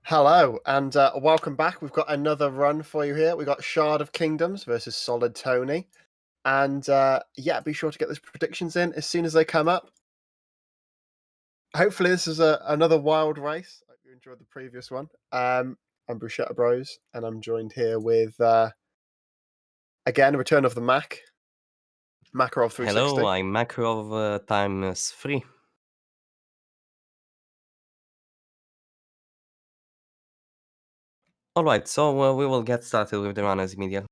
Hello, and welcome back. We've got another run for you here. We've got Shard of Kingdoms versus SolidTony. And yeah, be sure to get those predictions in as soon as they come up. Hopefully, this is another wild race. I hope you enjoyed the previous one. I'm Bruschetta Bros, and I'm joined here with, again, Return of the Mac, Makarov 360. Hello, I'm Makarov times 3. Alright, so we will get started with the runners immediately.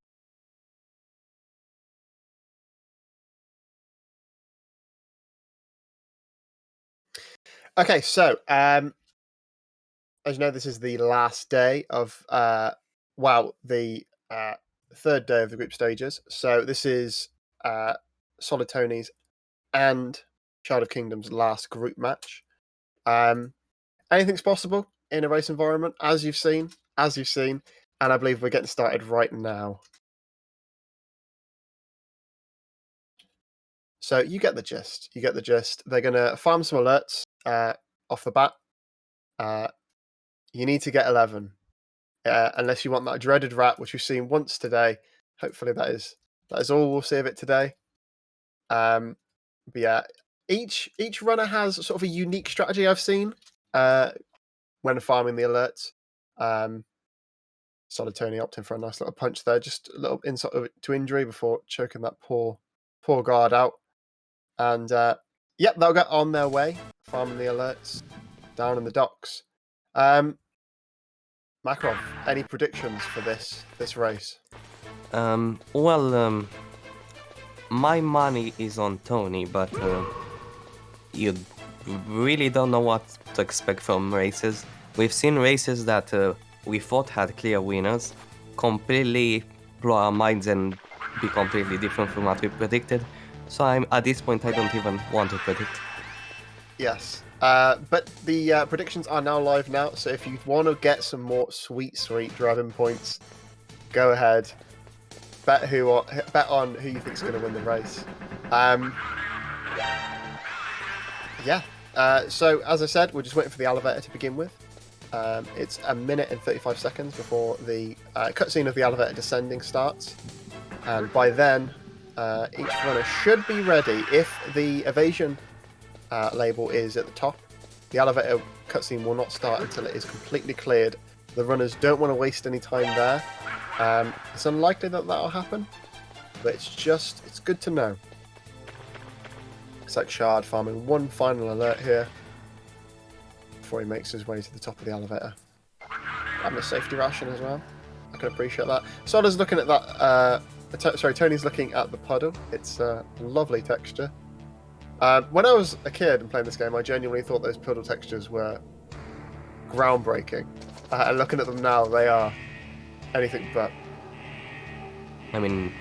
Okay, so as you know, this is the last day of the third day of the group stages. So this is SolidTony's and Shard of Kingdoms' last group match. Anything's possible in a race environment, as you've seen, and I believe we're getting started right now. So you get the gist. They're going to farm some alerts off the bat. You need to get 11. Unless you want that dreaded rat, which we've seen once today. Hopefully that is all we'll see of it today. But yeah, each runner has sort of a unique strategy I've seen when farming the alerts. SolidTony opting for a nice little punch there, just a little insult to injury before choking that poor guard out. And yep, they'll get on their way, farming the alerts down in the docks. Makarov, any predictions for this race? My money is on Tony, but you really don't know what to expect from races. We've seen races that we thought had clear winners, completely blow our minds and be completely different from what we predicted. So at this point, I don't even want to predict. Yes. But the predictions are now live now, so if you want to get some more sweet driving points, go ahead. Bet on who you think is going to win the race. Yeah. So as I said, we're just waiting for the elevator to begin with. It's 1 minute and 35 seconds before the cutscene of the elevator descending starts, and by then, each runner should be ready. If the evasion label is at the top, the elevator cutscene will not start until it is completely cleared. The runners don't want to waste any time there. It's unlikely that will happen, but it's good to know. Looks like Shard farming one final alert here before he makes his way to the top of the elevator. Having a safety ration as well. I can appreciate that. Soda's looking at that. Tony's looking at the puddle. It's a lovely texture. When I was a kid and playing this game, I genuinely thought those puddle textures were groundbreaking. And looking at them now, they are anything but. I mean,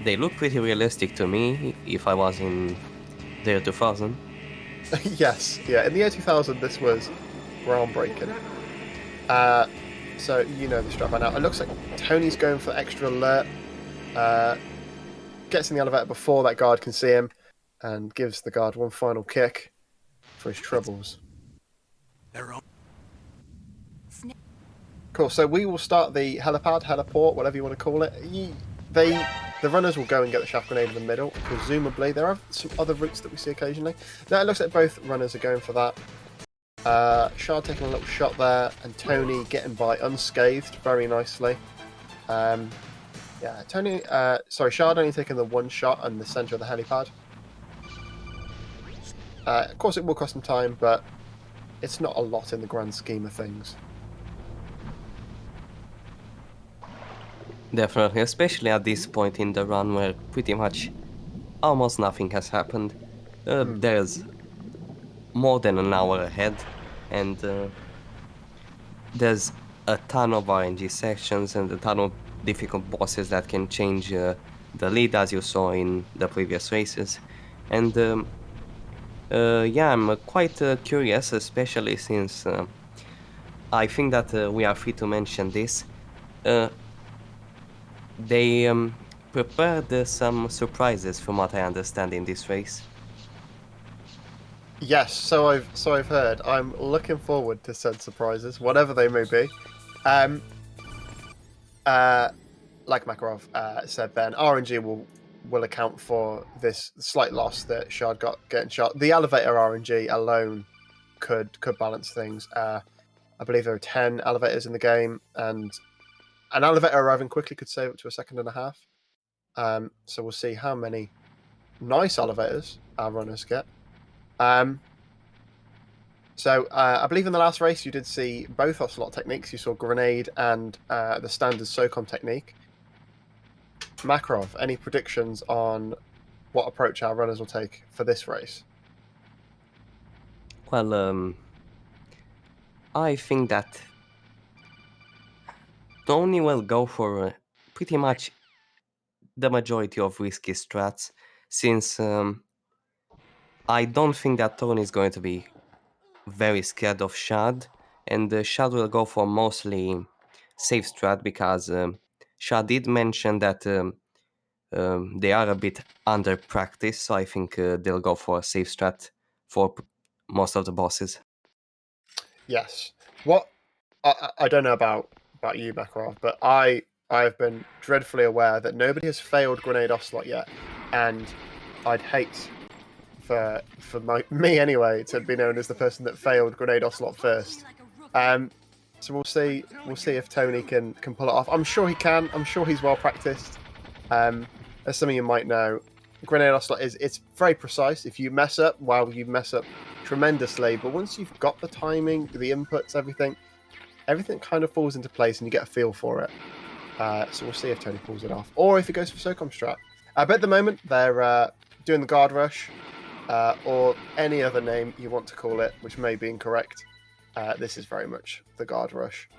they look pretty realistic to me if I was in the year 2000. Yes, yeah. In the year 2000, this was groundbreaking. So you know the strap by now. It looks like Tony's going for extra alert. Gets in the elevator before that guard can see him, and gives the guard one final kick for his troubles. Cool. So we will start the heliport, whatever you want to call it. The runners will go and get the shaft grenade in the middle. Presumably, there are some other routes that we see occasionally. Now it looks like both runners are going for that. Shard taking a little shot there, and Tony getting by unscathed very nicely. Yeah, Shard only taking the one shot in the center of the helipad. Of course, it will cost him time, but it's not a lot in the grand scheme of things. Definitely, especially at this point in the run where pretty much almost nothing has happened. There's more than an hour ahead, and there's a ton of RNG sections and a ton of difficult bosses that can change the lead, as you saw in the previous races. And yeah, I'm quite curious, especially since I think that we are free to mention this. They prepared some surprises, from what I understand, in this race. Yes, so I've heard. I'm looking forward to said surprises, whatever they may be. Um, like Makarov said, then RNG will account for this slight loss that Shard got getting shot. The elevator RNG alone could balance things. I believe there are 10 elevators in the game, and an elevator arriving quickly could save up to a second and a half. So we'll see how many nice elevators our runners get. So I believe in the last race you did see both Ocelot techniques. You saw grenade and the standard SOCOM technique. Makarov, any predictions on what approach our runners will take for this race? Well, I think that Tony will go for pretty much the majority of risky strats, since I don't think that Tony is going to be very scared of Shard, and Shard will go for mostly safe strat because Shard did mention that they are a bit under practice, so I think they'll go for a safe strat for most of the bosses. Yes. What I don't know about you, Makarov, but I have been dreadfully aware that nobody has failed Grenade Ocelot yet, and I'd hate for me anyway to be known as the person that failed Grenade Ocelot first. So we'll see if Tony can pull it off. I'm sure he can. I'm sure he's well practiced. As some of you might know, Grenade Ocelot it's very precise. If you mess up, well, you mess up tremendously. But once you've got the timing, the inputs, everything kind of falls into place, and you get a feel for it. So we'll see if Tony pulls it off, or if he goes for SOCOM strat. But at the moment, they're doing the guard rush, or any other name you want to call it, which may be incorrect. This is very much the guard rush.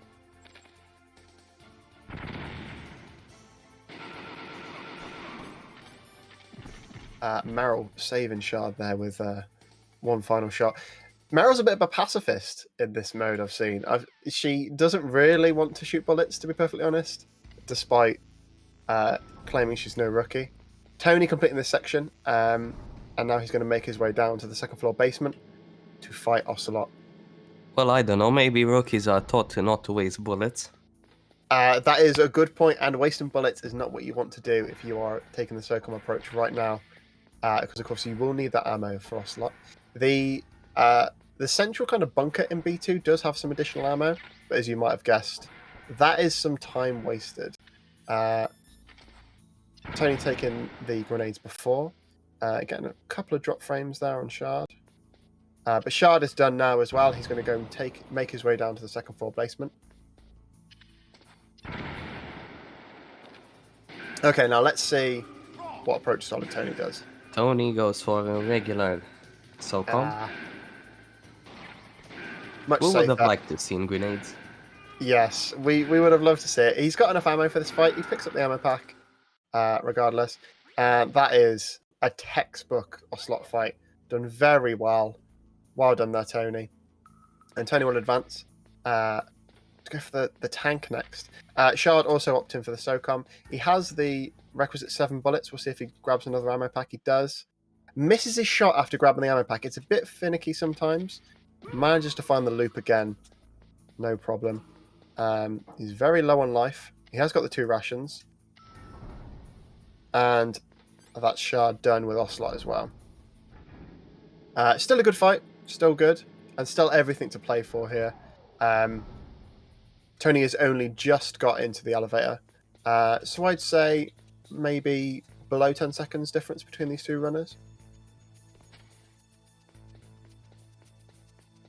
Meryl saving Shard there with one final shot. Meryl's a bit of a pacifist in this mode I've seen. She doesn't really want to shoot bullets, to be perfectly honest, despite claiming she's no rookie. Tony completing this section, and now he's going to make his way down to the second floor basement to fight Ocelot. Well, I don't know, maybe rookies are taught not to waste bullets. That is a good point, and wasting bullets is not what you want to do if you are taking the SOCOM approach right now, because of course you will need that ammo for Ocelot. The central kind of bunker in B2 does have some additional ammo, but as you might have guessed, that is some time wasted. Tony taking the grenades before, getting a couple of drop frames there on Shard. But Shard is done now as well. He's going to go and make his way down to the second floor basement. Okay, now let's see what approach SolidTony does. Tony goes for a regular SOCOM. Much We would have safer. liked to see grenades. Yes, we would have loved to see it. He's got enough ammo for this fight. He picks up the ammo pack, regardless. That is a textbook Ocelot fight. Done very well. Well done there, Tony. And Tony will advance to go for the tank next. Shard also opting for the SOCOM. He has the requisite 7 bullets. We'll see if he grabs another ammo pack. He does. Misses his shot after grabbing the ammo pack. It's a bit finicky sometimes. Manages to find the loop again. No problem. He's very low on life. He has got the 2 rations. And that's Shard done with Ocelot as well. Still a good fight. Still good. And still everything to play for here. Tony has only just got into the elevator. So I'd say maybe below 10 seconds difference between these 2 runners.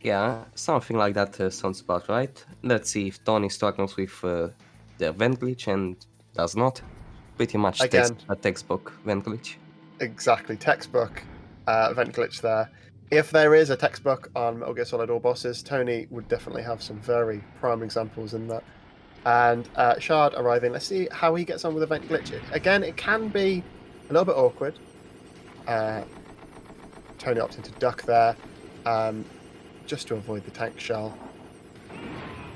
Yeah, something like that sounds about right. Let's see if Tony struggles with the vent glitch and does not. Pretty much Again, a textbook vent glitch. Exactly, textbook vent glitch there. If there is a textbook on Metal Gear Solid All Bosses, Tony would definitely have some very prime examples in that. And Shard arriving. Let's see how he gets on with the vent glitch. Again, it can be a little bit awkward. Tony opting to duck there, just to avoid the tank shell.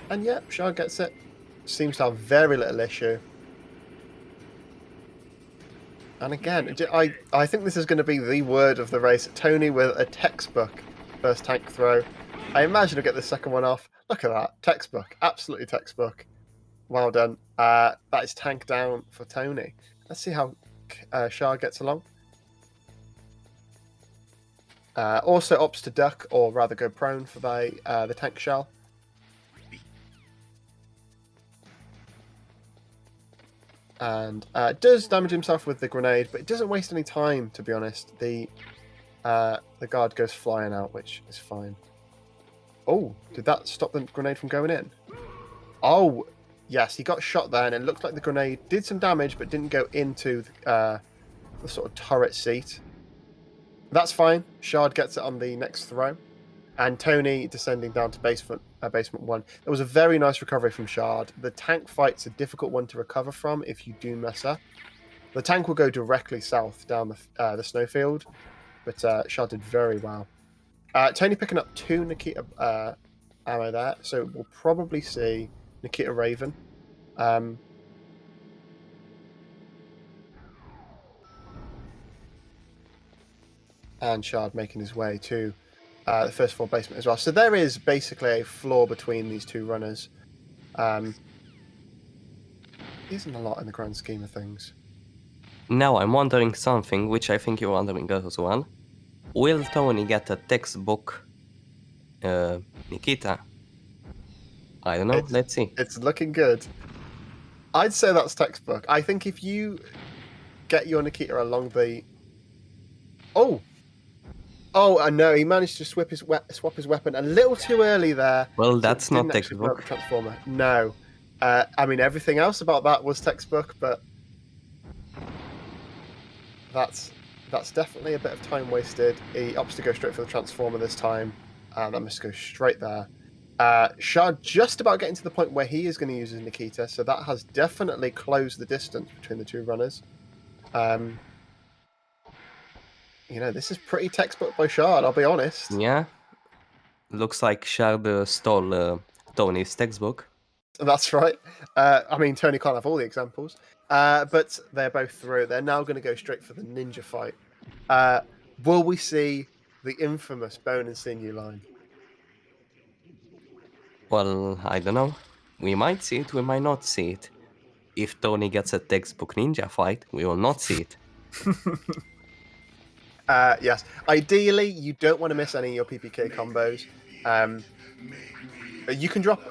And yeah, Shard gets it. Seems to have very little issue. And again, I think this is going to be the word of the race. Tony with a textbook first tank throw. I imagine he'll get the second one off. Look at that. Textbook. Absolutely textbook. Well done. That is tank down for Tony. Let's see how Shard gets along. Also opts to duck, or rather go prone for the tank shell. And does damage himself with the grenade, but it doesn't waste any time, to be honest. The guard goes flying out, which is fine. Oh, did that stop the grenade from going in? Oh, yes, he got shot there, and it looked like the grenade did some damage, but didn't go into the sort of turret seat. That's fine. Shard gets it on the next throw. And Tony descending down to basement 1. There was a very nice recovery from Shard. The tank fight's a difficult one to recover from if you do mess up. The tank will go directly south down the snowfield, but Shard did very well. Tony picking up 2 Nikita ammo there, so we'll probably see Nikita Raven. And Shard making his way to the first floor basement as well. So there is basically a floor between these two runners. Isn't a lot in the grand scheme of things. Now I'm wondering something, which I think you're wondering as well. Will Tony get a textbook Nikita? I don't know. Let's see. It's looking good. I'd say that's textbook. I think if you get your Nikita along the... Oh, no, he managed to swap his weapon a little too early there. Well, so that's not textbook. Transformer. No. I mean, everything else about that was textbook, but that's definitely a bit of time wasted. He opts to go straight for the transformer this time, and that must go straight there. Shard just about getting to the point where he is going to use his Nikita, so that has definitely closed the distance between the two runners. This is pretty textbook by Shard, I'll be honest. Yeah. Looks like Shard stole Tony's textbook. That's right. I mean, Tony can't have all the examples. But they're both through. They're now going to go straight for the ninja fight. Will we see the infamous bone and sinew line? Well, I don't know. We might see it, we might not see it. If Tony gets a textbook ninja fight, we will not see it. Yes. Ideally, you don't want to miss any of your PPK combos. You can drop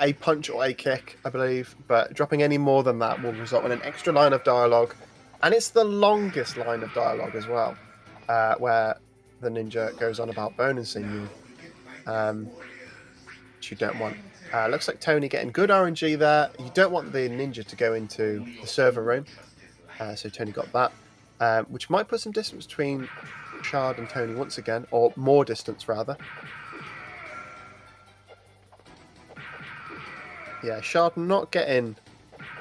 a punch or a kick, I believe, but dropping any more than that will result in an extra line of dialogue. And it's the longest line of dialogue as well, where the ninja goes on about bone and sinew, which you don't want. Looks like Tony getting good RNG there. You don't want the ninja to go into the server room, so Tony got that, which might put some distance between Shard and Tony once again, or more distance rather. Yeah, Shard not getting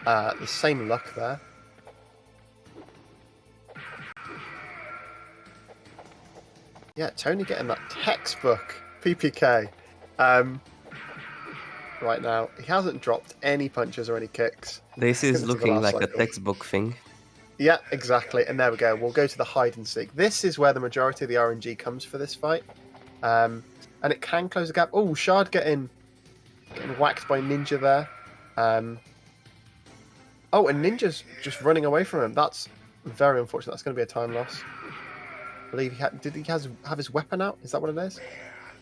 the same luck there. Yeah, Tony getting that textbook PPK. Right now, he hasn't dropped any punches or any kicks. This is looking like a textbook thing. Yeah, exactly. And there we go. We'll go to the hide and seek. This is where the majority of the RNG comes for this fight. And it can close the gap. Oh, Shard getting whacked by Ninja there. And Ninja's just running away from him. That's very unfortunate. That's going to be a time loss. I believe did he have his weapon out? Is that what it is?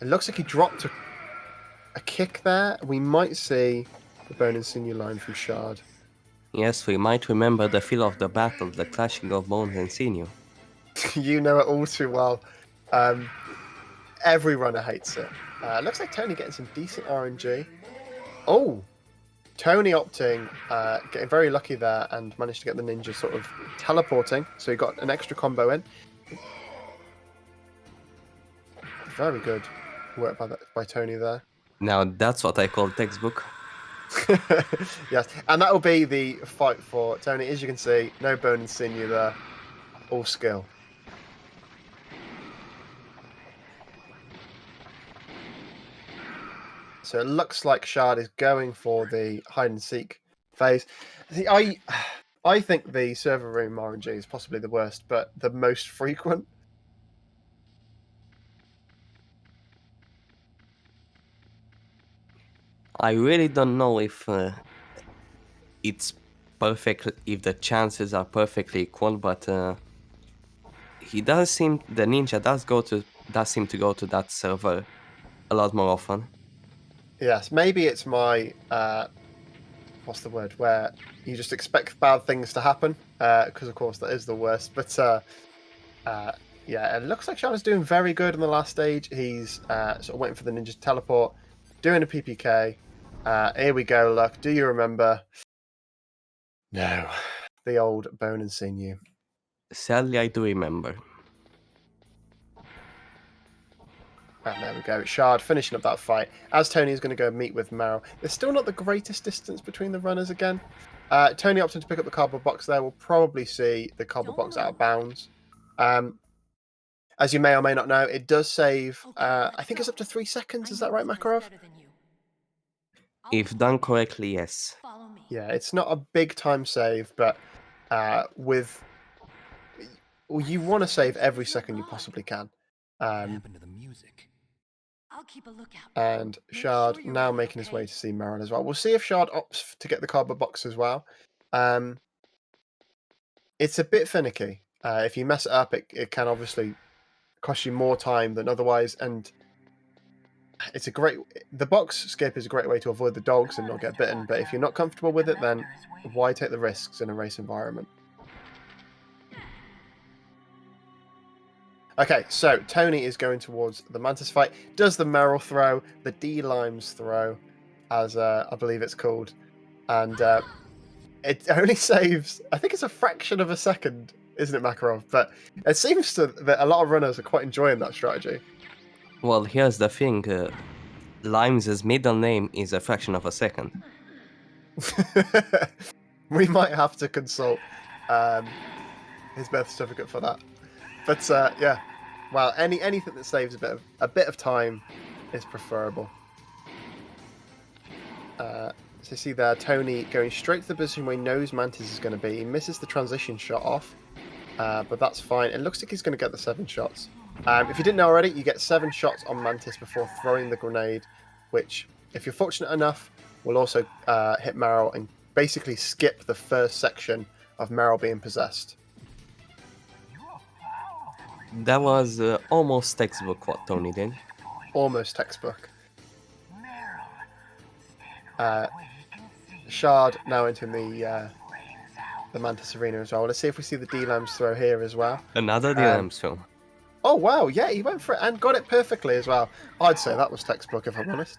It looks like he dropped a kick there. We might see the bone and sinew line from Shard. Yes, we might remember the feel of the battle, the clashing of bones and sinew. You know it all too well. Every runner hates it. Looks like Tony getting some decent RNG. Oh, Tony opting, getting very lucky there and managed to get the ninja sort of teleporting. So he got an extra combo in. Very good work by Tony there. Now that's what I call textbook. Yes, and that will be the fight for Tony. As you can see, no bone and sinew there, all skill. So it looks like Shard is going for the hide and seek phase. See, I think the server room RNG is possibly the worst, but the most frequent. I really don't know if it's perfect, if the chances are perfectly equal, but the ninja does seem to go to that server a lot more often. Yes, maybe it's my what's the word, where you just expect bad things to happen, because of course that is the worst. But yeah, it looks like Shard's doing very good in the last stage. He's sort of waiting for the ninja to teleport, doing a PPK. Here we go, Luck. Do you remember? No, the old bone and sinew. Sadly, I do remember. And there we go. Shard finishing up that fight. As Tony is going to go meet with Meryl. There's still not the greatest distance between the runners again. Tony opting to pick up the cardboard box there. We'll probably see the cardboard box out of bounds. As you may or may not know, it does save, I think it's up to 3 seconds. Is that right, Makarov? If done correctly, yes. Yeah, it's not a big time save, but you want to save every second you possibly can. I'll keep a lookout. And Shard now making his way to see Maron as well. We'll see if Shard opts to get the cardboard box as well. It's a bit finicky. If you mess it up, it can obviously cost you more time than otherwise. And the box skip is a great way to avoid the dogs and not get bitten. But if you're not comfortable with it, then why take the risks in a race environment? Okay, so Tony is going towards the Mantis fight. Does the Meryl throw, the D-Limes throw, as I believe it's called. And it only saves, I think it's a fraction of a second, isn't it, Makarov? But it seems that a lot of runners are quite enjoying that strategy. Well, here's the thing. Limes' middle name is a fraction of a second. We might have to consult his birth certificate for that. But yeah, well, anything that saves a bit of time is preferable. So you see there, Tony going straight to the position where he knows Mantis is going to be. He misses the transition shot off, but that's fine. It looks like he's going to get the 7 shots. If you didn't know already, you get 7 shots on Mantis before throwing the grenade, which, if you're fortunate enough, will also hit Meryl and basically skip the first section of Meryl being possessed. That was almost textbook what Tony did. Almost textbook. Shard now entering the Mantis arena as well. Let's see if we see the D-Lams throw here as well. Another D-Lams throw. Oh wow, yeah, he went for it and got it perfectly as well. I'd say that was textbook if I'm honest.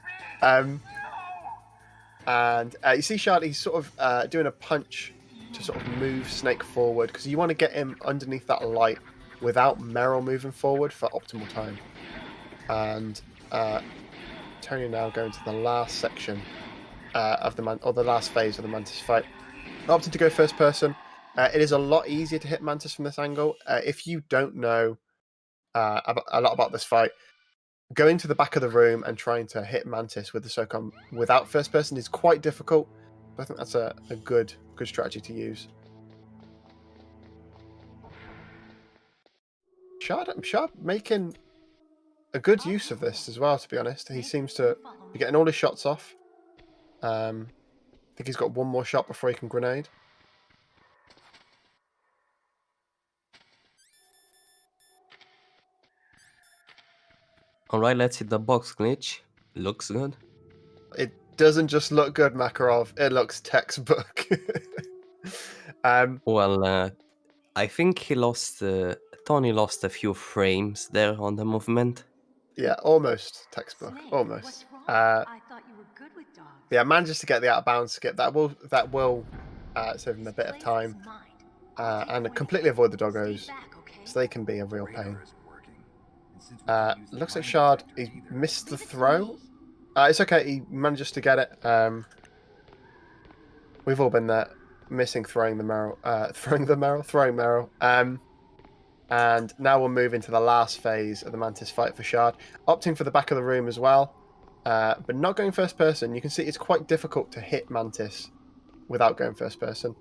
And you see Shard, he's sort of doing a punch to sort of move Snake forward because you want to get him underneath that light without Meryl moving forward for optimal time. And Tony now going to the last section of the last phase of the Mantis fight. Opting to go first person. It is a lot easier to hit Mantis from this angle. If you don't know a lot about this fight, going to the back of the room and trying to hit Mantis with the SOCOM without first person is quite difficult. But I think that's a good strategy to use. Shard making a good use of this as well, to be honest. He seems to be getting all his shots off. I think he's got one more shot before he can grenade. Alright, let's hit the box glitch. Looks good. It doesn't just look good, Makarov. It looks textbook. Well, I think Tony lost a few frames there on the movement. Yeah, almost textbook. Almost. I thought you were good with dogs. Yeah, manages to get the out of bounds skip. That will save him a bit of time. And completely avoid the doggos. So they can be a real pain. Looks like Shard, he missed the throw. It's okay, he manages to get it. We've all been there, missing throwing Meryl. And now we'll move into the last phase of the Mantis fight for Shard. Opting for the back of the room as well, but not going first person. You can see it's quite difficult to hit Mantis without going first person.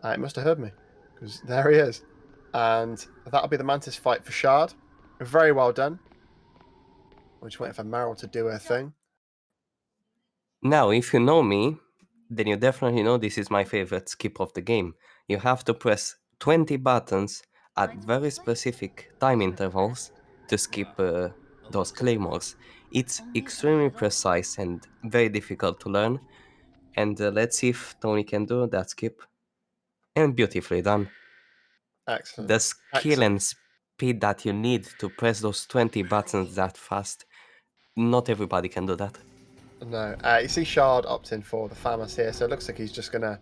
It must have heard me, because there he is. And that'll be the Mantis fight for Shard. Very well done. We're just waiting for Meryl to do her thing. Now, if you know me, then you definitely know this is my favorite skip of the game. You have to press 20 buttons at very specific time intervals to skip those claymores. It's extremely precise and very difficult to learn. And let's see if Tony can do that skip. And beautifully done. Excellent. The skill Excellent. and speed that you need to press those 20 buttons that fast, not everybody can do that. No, you see Shard opting for the FAMAS here, so it looks like he's just going to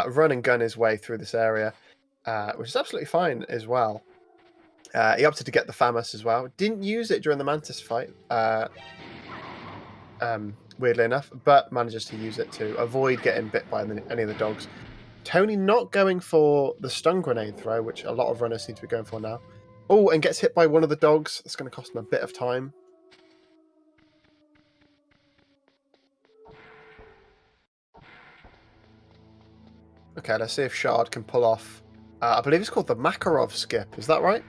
run and gun his way through this area, which is absolutely fine as well. He opted to get the FAMAS as well. Didn't use it during the Mantis fight, weirdly enough, but manages to use it to avoid getting bit by any of the dogs. Tony not going for the stun grenade throw, which a lot of runners seem to be going for now. Oh, and gets hit by one of the dogs. That's going to cost him a bit of time. Okay, let's see if Shard can pull off. I believe it's called the Makarov skip. Is that right?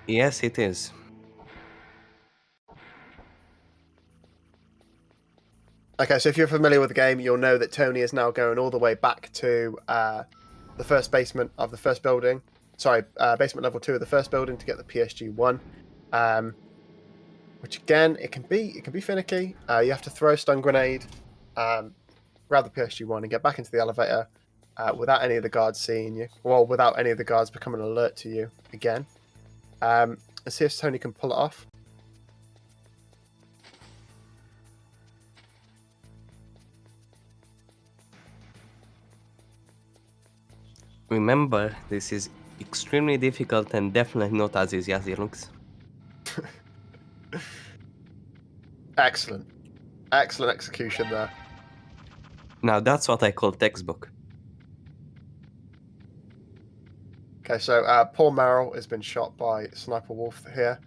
Yes, it is. Okay, so if you're familiar with the game, you'll know that Tony is now going all the way back to the first basement of the first building. Sorry, basement level 2 of the first building to get the PSG1. Which again, it can be finicky. You have to throw a stun grenade, grab the PSG1, and get back into the elevator without any of the guards seeing you, or without any of the guards becoming alert to you again. Let's see if Tony can pull it off. Remember, this is extremely difficult and definitely not as easy as it looks. Excellent. Excellent execution there. Now that's what I call textbook. Okay, so Paul Merrill has been shot by Sniper Wolf here.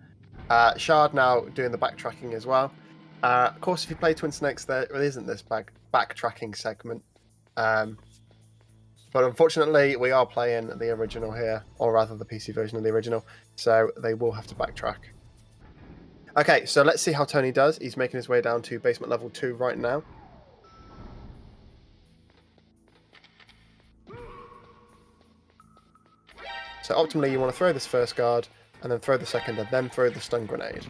Shard now doing the backtracking as well. Of course, if you play Twin Snakes, there isn't this backtracking segment. But unfortunately, we are playing the original here, or rather the PC version of the original, so they will have to backtrack. Okay, so let's see how Tony does. He's making his way down to basement level 2 right now. So optimally, you want to throw this first guard, and then throw the second, and then throw the stun grenade.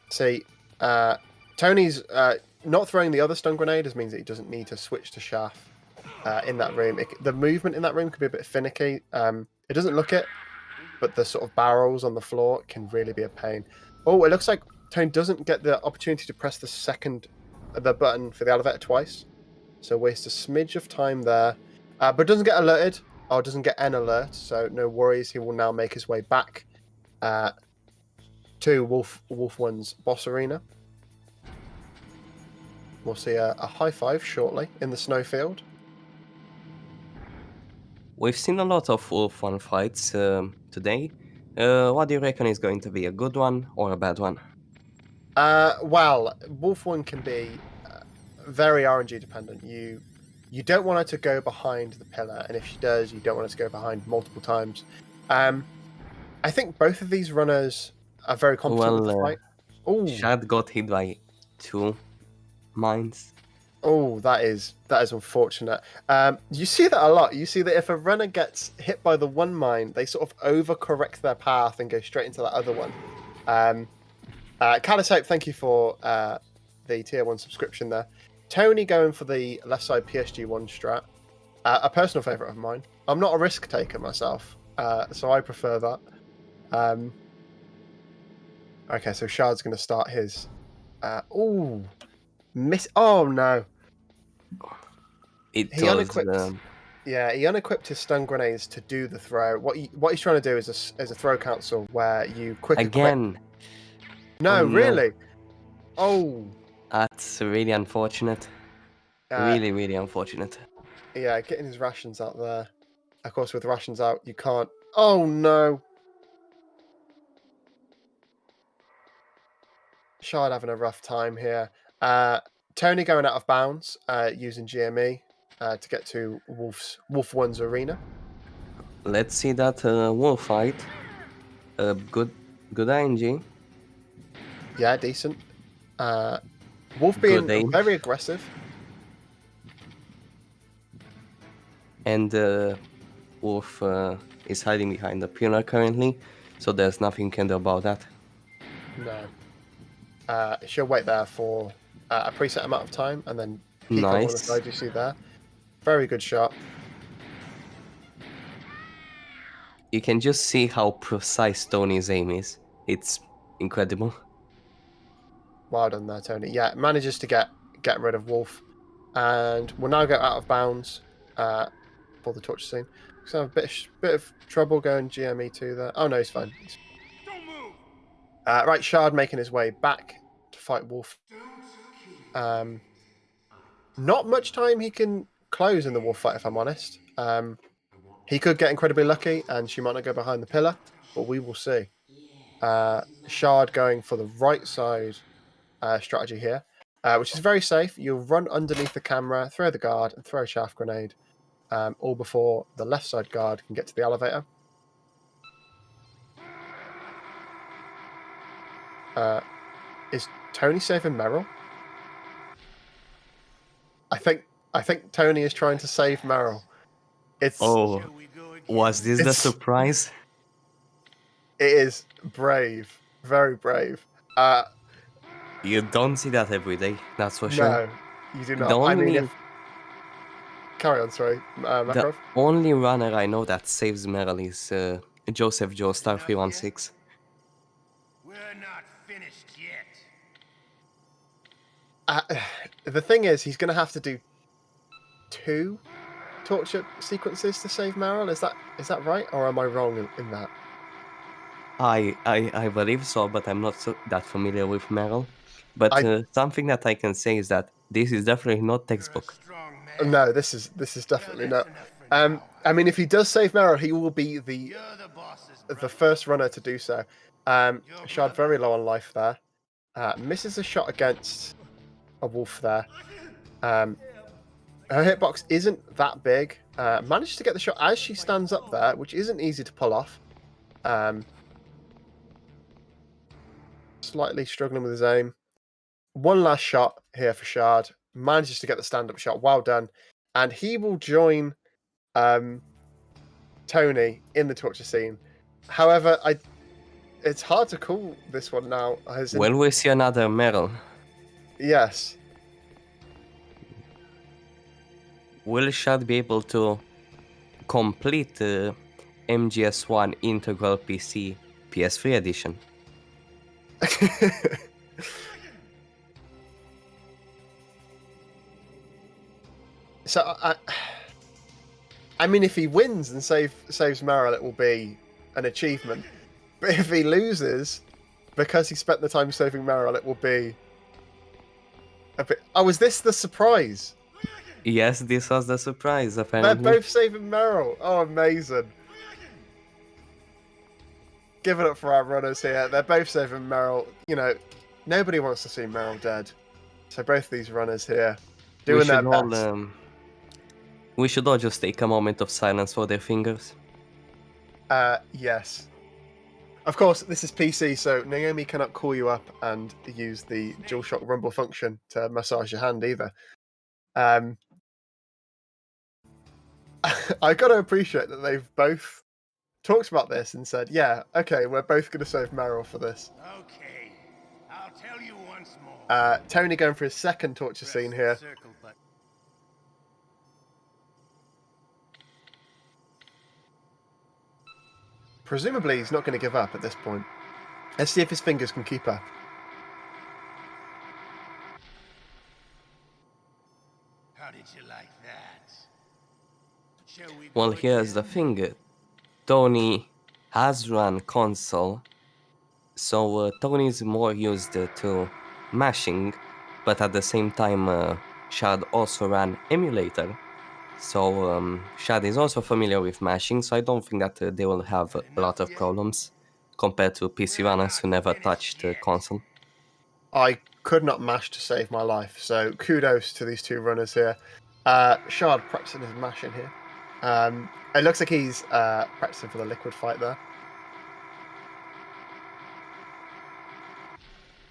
See, Tony's not throwing the other stun grenade means that he doesn't need to switch to Shaft in that room. The movement in that room can be a bit finicky. It doesn't look it, but the sort of barrels on the floor can really be a pain. Oh, it looks like Tony doesn't get the opportunity to press the button for the elevator twice. So waste a smidge of time there. But doesn't get alerted, or doesn't get an alert, so no worries. He will now make his way back to Wolf 1's boss arena. We'll see a high five shortly in the snowfield. We've seen a lot of Wolf 1 fights today. What do you reckon is going to be, a good one or a bad one? Well, Wolf 1 can be very RNG dependent. You don't want her to go behind the pillar, and if she does, you don't want her to go behind multiple times. I think both of these runners are very competent with the fight. Shad got hit by 2 mines. Oh, that is unfortunate. You see that a lot. You see that if a runner gets hit by the one mine, they sort of overcorrect their path and go straight into that other one. Calishope, thank you for the tier 1 subscription there. Tony going for the left side PSG1 strat. A personal favourite of mine. I'm not a risk taker myself, so I prefer that. Okay, so Shard's going to start his... miss! Oh, no. He unequipped his stun grenades to do the throw. What he's trying to do is a throw cancel where you quick again. No, really. Oh, that's really unfortunate. Really, really unfortunate. Yeah, getting his rations out there. Of course, with rations out, you can't. Oh no. Shard having a rough time here. Tony going out of bounds using GME to get to Wolf 1's arena. Let's see that Wolf fight. Good ING. Yeah, decent. Wolf Good being aim. very aggressive. And Wolf is hiding behind the pillar currently, so there's nothing you can do about that. No. She'll wait there for a preset amount of time and then peek over on the Nice. side you see there. Very good shot. You can just see how precise Tony's aim is. It's incredible. Well done there, Tony. Yeah, manages to get rid of Wolf. And we'll now go out of bounds for the torture scene. So have a bit of trouble going GME2 there. Oh no, he's fine. Don't move. Right, Shard making his way back to fight Wolf. Not much time he can close in the Wolf fight, if I'm honest. He could get incredibly lucky, and she might not go behind the pillar, but we will see. Shard going for the right side strategy here, which is very safe. You'll run underneath the camera, throw the guard, and throw a chaff grenade, all before the left side guard can get to the elevator. Is Tony saving Meryl? I think Tony is trying to save Meryl. It's Oh, was this the It's- surprise? It is brave, very brave. You don't see that every day, that's for No, sure. you do The not. I only, mean, carry on. Sorry, the Makarov. only runner I know that saves Meryl is Joseph Joestar 316. We're not finished yet. The thing is, he's going to have to do 2 torture sequences to save Meryl. Is that right, or am I wrong in that? I believe so, but I'm not that familiar with Meryl. But something that I can say is that this is definitely not textbook. Strong man. No, this is definitely Well, not. that's enough for now. I mean, if he does save Meryl, he will be the You're the boss's brother. first runner to do so. Shard very low on life there. Misses a shot against a Wolf there. Her hitbox isn't that big. Managed to get the shot as she stands up there, which isn't easy to pull off. Slightly struggling with his aim. One last shot here for Shard. Manages to get the stand-up shot. Well done. And he will join Tony in the torture scene. However, it's hard to call this one now. Will we see another Meryl? Yes. Will Shard be able to complete MGS1 Integral PC PS3 edition? So I mean, if he wins and saves Meryl, it will be an achievement. But if he loses, because he spent the time saving Meryl, it will be a bit. Oh, is this the surprise? Yes, this was the surprise, apparently. They're both saving Meryl. Oh, amazing. Give it up for our runners here. They're both saving Meryl. You know, nobody wants to see Meryl dead. So both these runners here doing their best. We should all just take a moment of silence for their fingers. Yes. Of course, this is PC, so Naomi cannot call you up and use the DualShock Rumble function to massage your hand either. I got to appreciate that they've both talked about this and said, yeah, okay, we're both going to save Meryl for this. Okay, I'll tell you once more. Tony going for his second torture Press scene the here. circle button. Presumably, he's not going to give up at this point. Let's see if his fingers can keep up. How did you like that? Shall we Well, go here's the again? thing. Tony has run console, so Tony is more used to mashing, but at the same time, Shard also ran emulator. So Shad is also familiar with mashing, so I don't think that they will have a lot of problems compared to PC runners who never touched console. I could not mash to save my life, so kudos to these two runners here. Shard practicing his mashing here. It looks like he's practicing for the liquid fight there.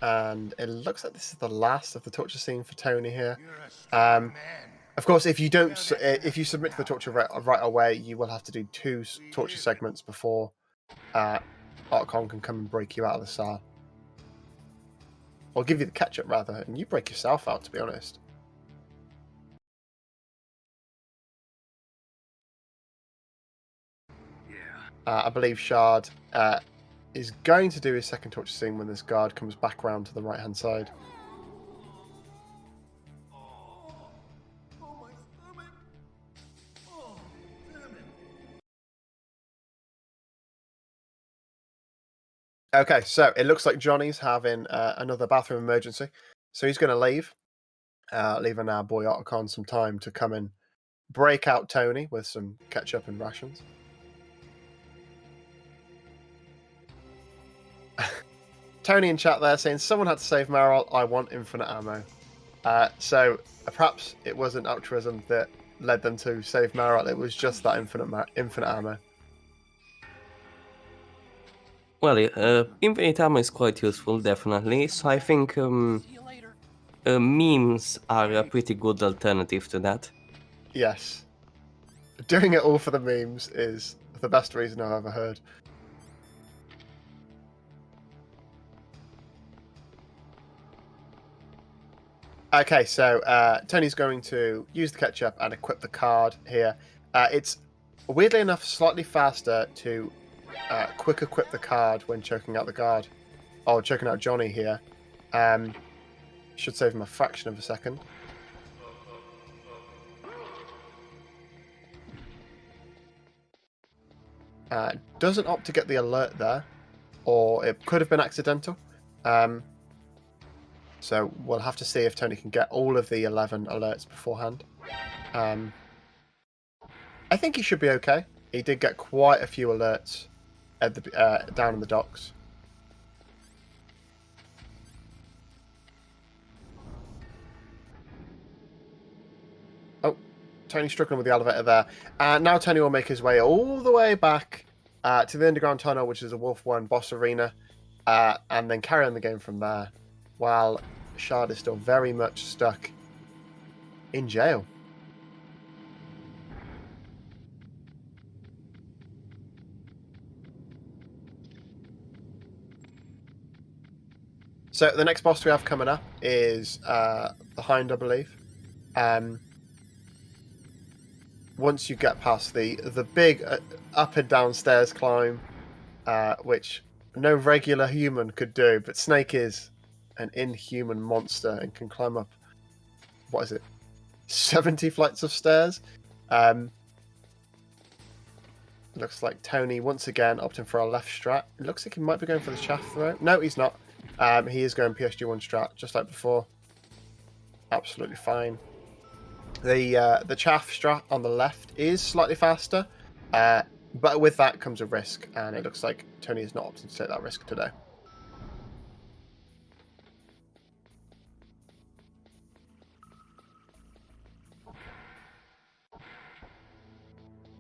and it looks like this is the last of the torture scene for Tony here. You're a strong Um, man. Of course, if you don't, if you submit to the torture right away, you will have to do 2 torture segments before Otacon can come and break you out of the cell, or give you the ketchup rather, and you break yourself out. To be honest. I believe Shard is going to do his second torture scene when this guard comes back around to the right hand side. Okay, so it looks like Johnny's having another bathroom emergency, so he's going to leave, leaving our boy Otacon some time to come and break out Tony with some ketchup and rations. Tony in chat there saying, someone had to save Meryl, I want infinite ammo. So perhaps it wasn't altruism that led them to save Meryl, it was just that infinite ammo. Well, infinite ammo is quite useful, definitely. So I think memes are a pretty good alternative to that. Yes. Doing it all for the memes is the best reason I've ever heard. Okay, so Tony's going to use the ketchup and equip the card here. It's weirdly enough slightly faster to quick equip the card when choking out the guard, or choking out Johnny here. Should save him a fraction of a second. Doesn't opt to get the alert there, or it could have been accidental. So we'll have to see if Tony can get all of the 11 alerts beforehand. I think he should be okay. He did get quite a few alerts at the down in the docks. Oh, Tony's struggling with the elevator there. And now Tony will make his way all the way back to the underground tunnel, which is the Wolf 1 boss arena, and then carry on the game from there, while Shard is still very much stuck in jail. So the next boss we have coming up is the Hind, I believe. Once you get past the big up and down stairs climb, which no regular human could do, but Snake is an inhuman monster and can climb up, what is it, 70 flights of stairs? Looks like Tony once again opting for a left strat. It looks like he might be going for the chaff throw. No, he's not. He is going PSG1 strat, just like before. Absolutely fine. The chaff strat on the left is slightly faster, but with that comes a risk, and it looks like Tony is not opting to take that risk today.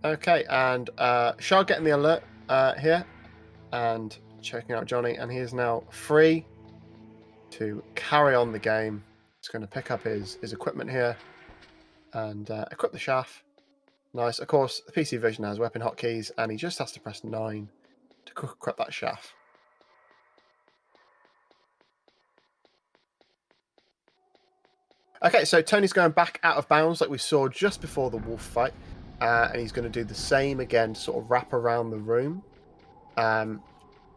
Okay, and Shard getting the alert here, and checking out Johnny, and he is now free to carry on the game. He's going to pick up his equipment here and equip the shaft. Nice. Of course, the PC version has weapon hotkeys, and he just has to press 9 to equip that shaft. Okay, so Tony's going back out of bounds like we saw just before the wolf fight, and he's going to do the same again to sort of wrap around the room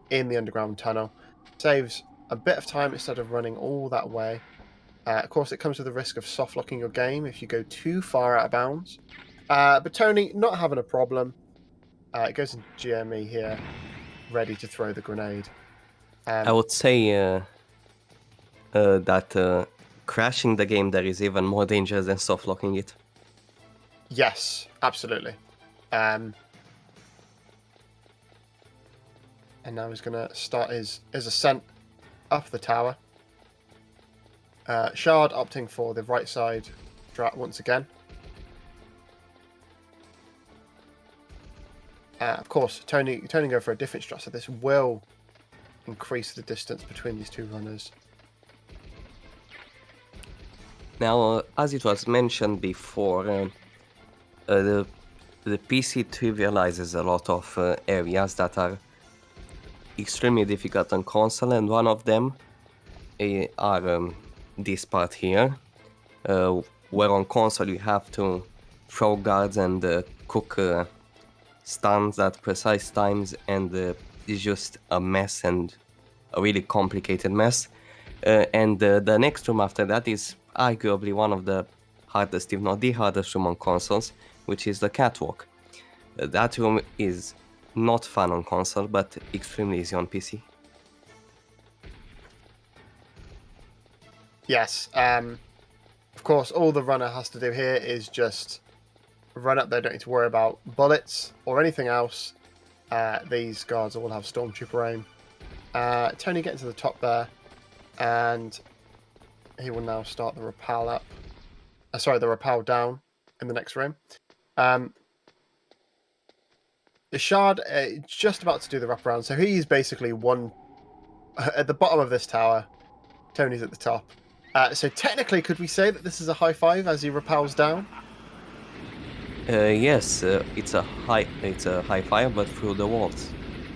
in the underground tunnel. Saves a bit of time instead of running all that way. Of course, it comes with the risk of soft locking your game if you go too far out of bounds. But Tony, not having a problem. It goes in GME here, ready to throw the grenade. I would say that crashing the game there is even more dangerous than soft locking it. Yes, absolutely. And now he's going to start his ascent up the tower. Shard opting for the right side strat once again. Of course, Tony go for a different strat, so this will increase the distance between these two runners. Now, as it was mentioned before, the PC trivializes a lot of areas that are extremely difficult on console, and one of them are this part here, where on console you have to throw guards and cook stuns at precise times, and it's just a mess and a really complicated mess. And the next room after that is arguably one of the hardest, if not the hardest room on consoles, which is the catwalk. That room is not fun on console, but extremely easy on PC. Yes. Of course, all the runner has to do here is just run up there. Don't need to worry about bullets or anything else. These guards all have stormtrooper aim. Tony getting to the top there, and he will now start the rappel up. The rappel down in the next room. The Shard just about to do the wraparound, so he's basically one at the bottom of this tower. Tony's at the top. So technically, could we say that this is a high five as he rappels down? Yes, it's a high five, but through the walls.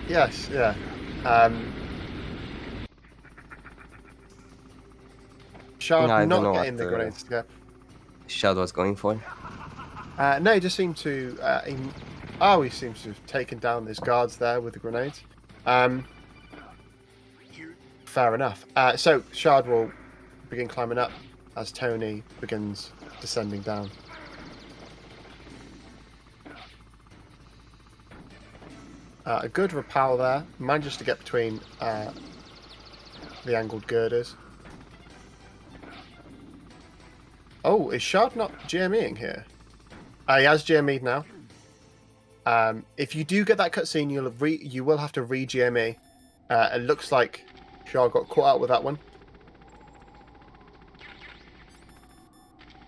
Yes, yeah. Shard I don't not know getting what the grenades to go. Shard was going for. No, he just seemed to. He seems to have taken down these guards there with the grenades. Fair enough. So Shard will begin climbing up as Tony begins descending down. A good rappel there. Manages to get between the angled girders. Oh, is Shard not GMEing here? He has GME'd now. If you do get that cutscene, you will have to re-GME. It looks like Shard got caught out with that one.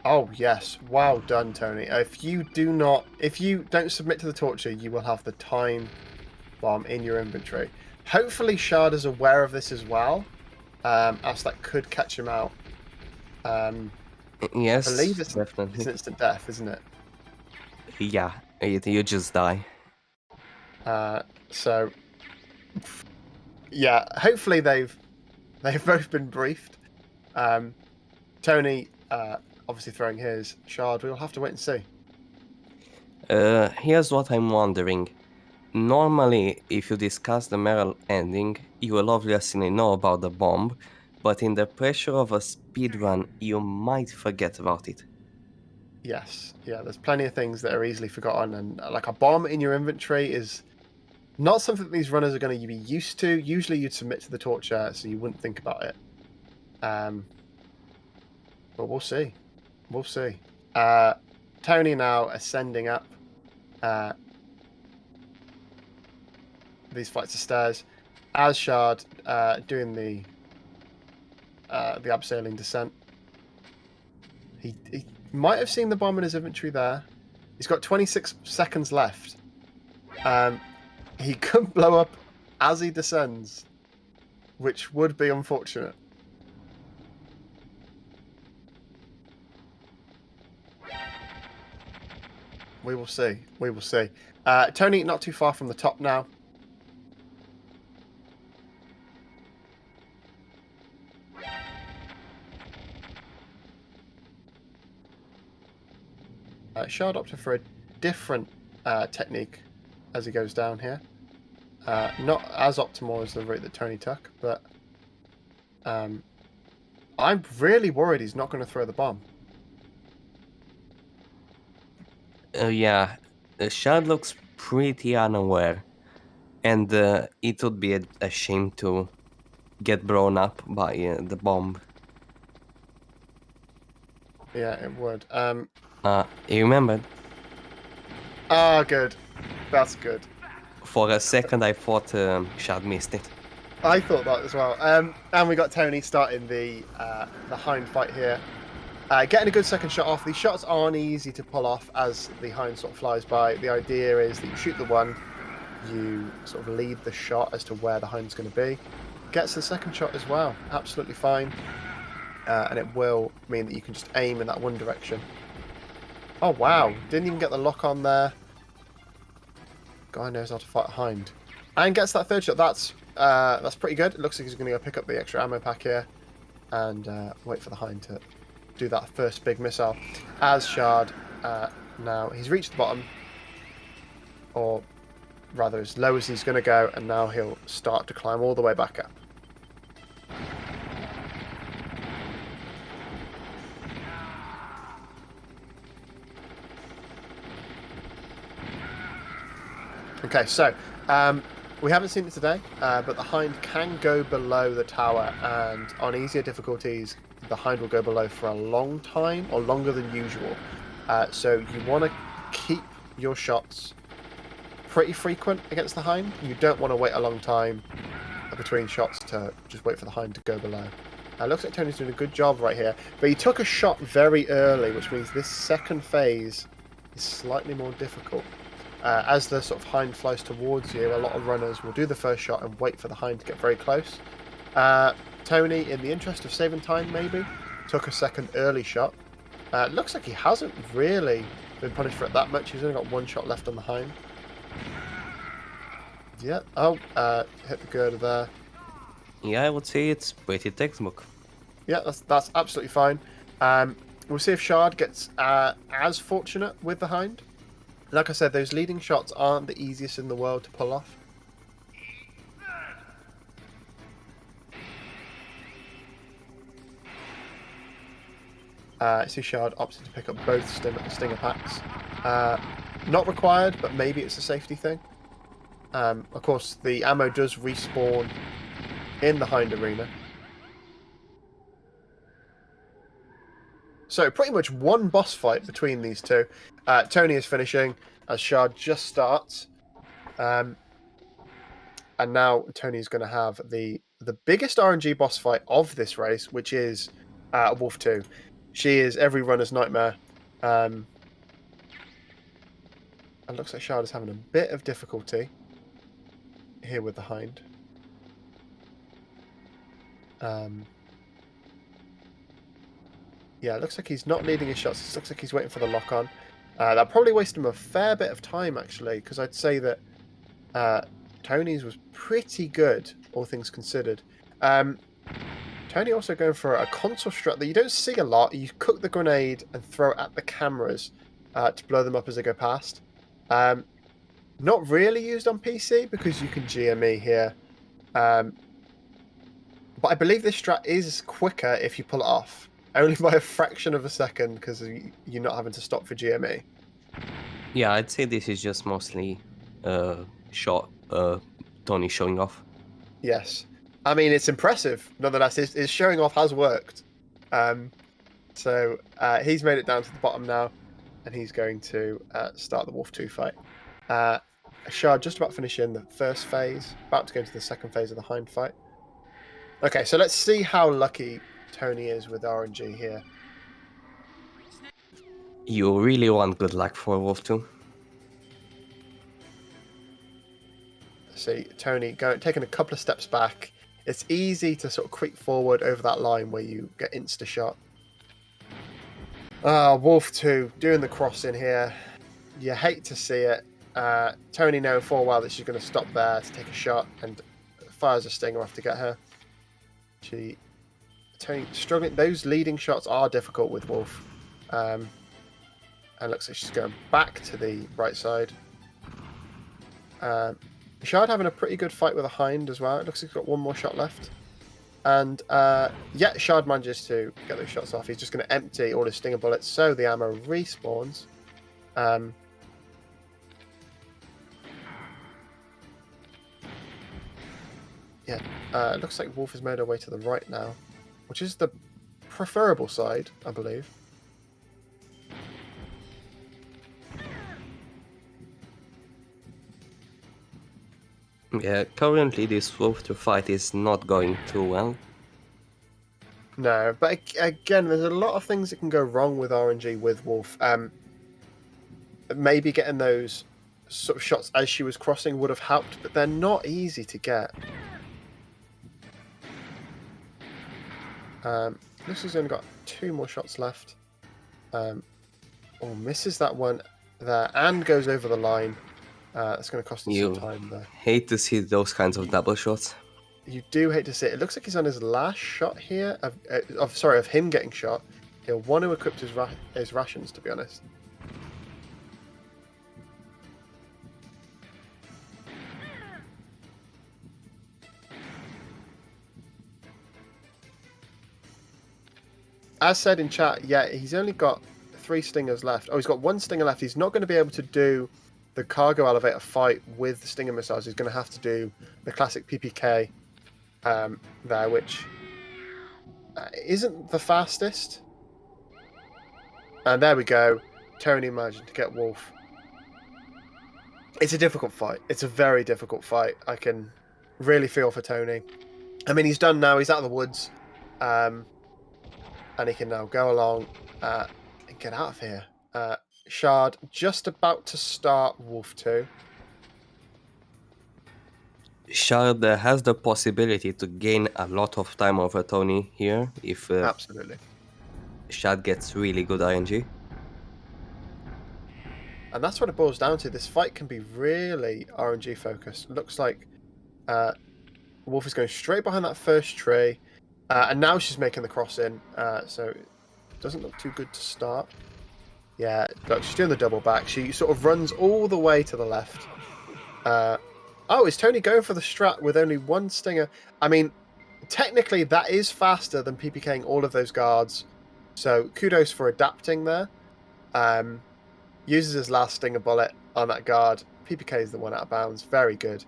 Oh yes, well done, Tony. If you don't submit to the torture, you will have the time bomb in your inventory. Hopefully, Shard is aware of this as well, as that could catch him out. Yes, I believe it's definitely. instant death, isn't it? Yeah, you just die. So, yeah, hopefully they've both been briefed. Tony, obviously throwing his Shard. We'll have to wait and see. Here's what I'm wondering. Normally, if you discuss the Meryl ending, you will obviously know about the bomb, but in the pressure of a speedrun, you might forget about it. Yes, yeah, there's plenty of things that are easily forgotten, and like a bomb in your inventory is not something that these runners are going to be used to. Usually you'd submit to the torture, so you wouldn't think about it. But we'll see. We'll see. Tony now ascending up these flights of stairs, as Shard doing the abseiling descent. He might have seen the bomb in his inventory there. He's got 26 seconds left. He could blow up as he descends, which would be unfortunate. We will see. We will see. Tony, not too far from the top now. Shard opted for a different technique as he goes down here. Not as optimal as the route that Tony took, but I'm really worried he's not going to throw the bomb. Yeah, Shard looks pretty unaware, and it would be a shame to get blown up by the bomb. Yeah, it would. You remembered? Ah, good. That's good. For a second, I thought Shard missed it. I thought that as well. And we got Tony starting the hind fight here. Getting a good second shot off. These shots aren't easy to pull off as the hind sort of flies by. The idea is that you shoot the one, you sort of lead the shot as to where the hind's going to be. Gets the second shot as well. Absolutely fine. and it will mean that you can just aim in that one direction. Oh wow, didn't even get the lock on there. Guy knows how to fight a hind. And gets that third shot. That's pretty good. It looks like he's going to go pick up the extra ammo pack here and wait for the hind to do that first big missile. As Shard, now he's reached the bottom, or rather as low as he's going to go, and now he'll start to climb all the way back up. Okay, so we haven't seen it today, but the hind can go below the tower, and on easier difficulties, the hind will go below for a long time, or longer than usual. So you want to keep your shots pretty frequent against the hind. You don't want to wait a long time between shots to just wait for the hind to go below. Looks like Tony's doing a good job right here, but he took a shot very early, which means this second phase is slightly more difficult. As the sort of hind flies towards you, a lot of runners will do the first shot and wait for the hind to get very close. Tony, in the interest of saving time maybe, took a second early shot. Looks like he hasn't really been punished for it that much. He's only got one shot left on the hind. Yeah, hit the girder there. Yeah, I would say it's pretty textbook. Yeah, that's absolutely fine. We'll see if Shard gets as fortunate with the hind. Like I said, those leading shots aren't the easiest in the world to pull off. See Shard opted to pick up both stinger packs. Not required, but maybe it's a safety thing. Of course, the ammo does respawn in the hind arena. So pretty much one boss fight between these two. Tony is finishing as Shard just starts. And now Tony's going to have the biggest RNG boss fight of this race, which is Wolf 2. She is every runner's nightmare. It looks like Shard is having a bit of difficulty here with the hind. Yeah, it looks like he's not leading his shots. It looks like he's waiting for the lock on. That'll probably waste him a fair bit of time, actually, because I'd say that Tony's was pretty good, all things considered. Tony also going for a console strat that you don't see a lot. You cook the grenade and throw it at the cameras to blow them up as they go past. Not really used on PC because you can GME here. But I believe this strat is quicker if you pull it off. Only by a fraction of a second because you're not having to stop for GME. Yeah, I'd say this is just mostly Tony showing off. Yes. I mean, it's impressive. Nonetheless, his showing off has worked. So he's made it down to the bottom now, and he's going to start the Wolf 2 fight. Shard just about finishing the first phase, about to go into the second phase of the hind fight. Okay, so let's see how lucky Tony is with RNG here. You really want good luck for Wolf 2. See Tony taking a couple of steps back. It's easy to sort of creep forward over that line where you get insta-shot. Wolf 2 doing the crossing here. You hate to see it. Tony knowing full well that she's going to stop there to take a shot and fires a stinger off to get her. Tony struggling. Those leading shots are difficult with Wolf. And looks like she's going back to the right side. Shard having a pretty good fight with a hind as well. It looks like he's got one more shot left. And yeah, Shard manages to get those shots off. He's just going to empty all his stinger bullets so the ammo respawns. Yeah, it looks like Wolf has made her way to the right now, which is the preferable side, I believe. Yeah, currently this Wolf 2 fight is not going too well. No, but again, there's a lot of things that can go wrong with RNG with Wolf. Maybe getting those sort of shots as she was crossing would have helped, but they're not easy to get. Looks like he's only got 2 more shots left. Misses that one there and goes over the line. That's going to cost us some time there. Hate to see those kinds of double shots. You do hate to see it. It looks like he's on his last shot here of him getting shot. He'll want to equip his rations, to be honest. As said in chat, yeah, he's only got 3 stingers left. Oh, he's got 1 stinger left. He's not going to be able to do the cargo elevator fight with the stinger missiles. He's going to have to do the classic PPK there, which isn't the fastest. And there we go. Tony managed to get Wolf. It's a difficult fight. It's a very difficult fight. I can really feel for Tony. I mean, he's done now. He's out of the woods. And he can now go along and get out of here. Shard just about to start Wolf 2. Shard has the possibility to gain a lot of time over Tony here if Absolutely. Shard gets really good RNG. And that's what it boils down to. This fight can be really RNG focused. Looks like Wolf is going straight behind that first tree. And now she's making the crossing, so it doesn't look too good to start. Yeah, look, she's doing the double back. She sort of runs all the way to the left. Oh, is Tony going for the strat with only 1 stinger? I mean, technically that is faster than PPKing all of those guards. So kudos for adapting there. Uses his last stinger bullet on that guard. PPK is the one out of bounds. Very good.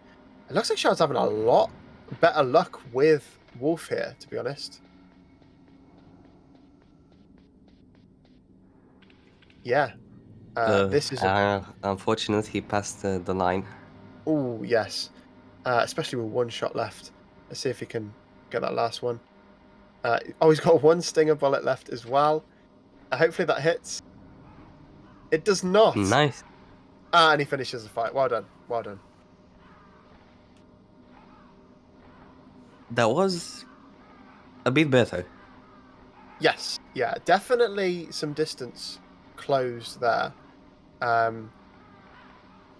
It looks like Shard's having a lot better luck with Wolf here, to be honest. Yeah. This is unfortunate he passed the line. Oh, yes. Especially with 1 shot left. Let's see if he can get that last one. He's got 1 stinger bullet left as well. Hopefully that hits. It does not. Nice. And he finishes the fight. Well done. Well done. That was a bit better. Yes. Yeah, definitely some distance closed there.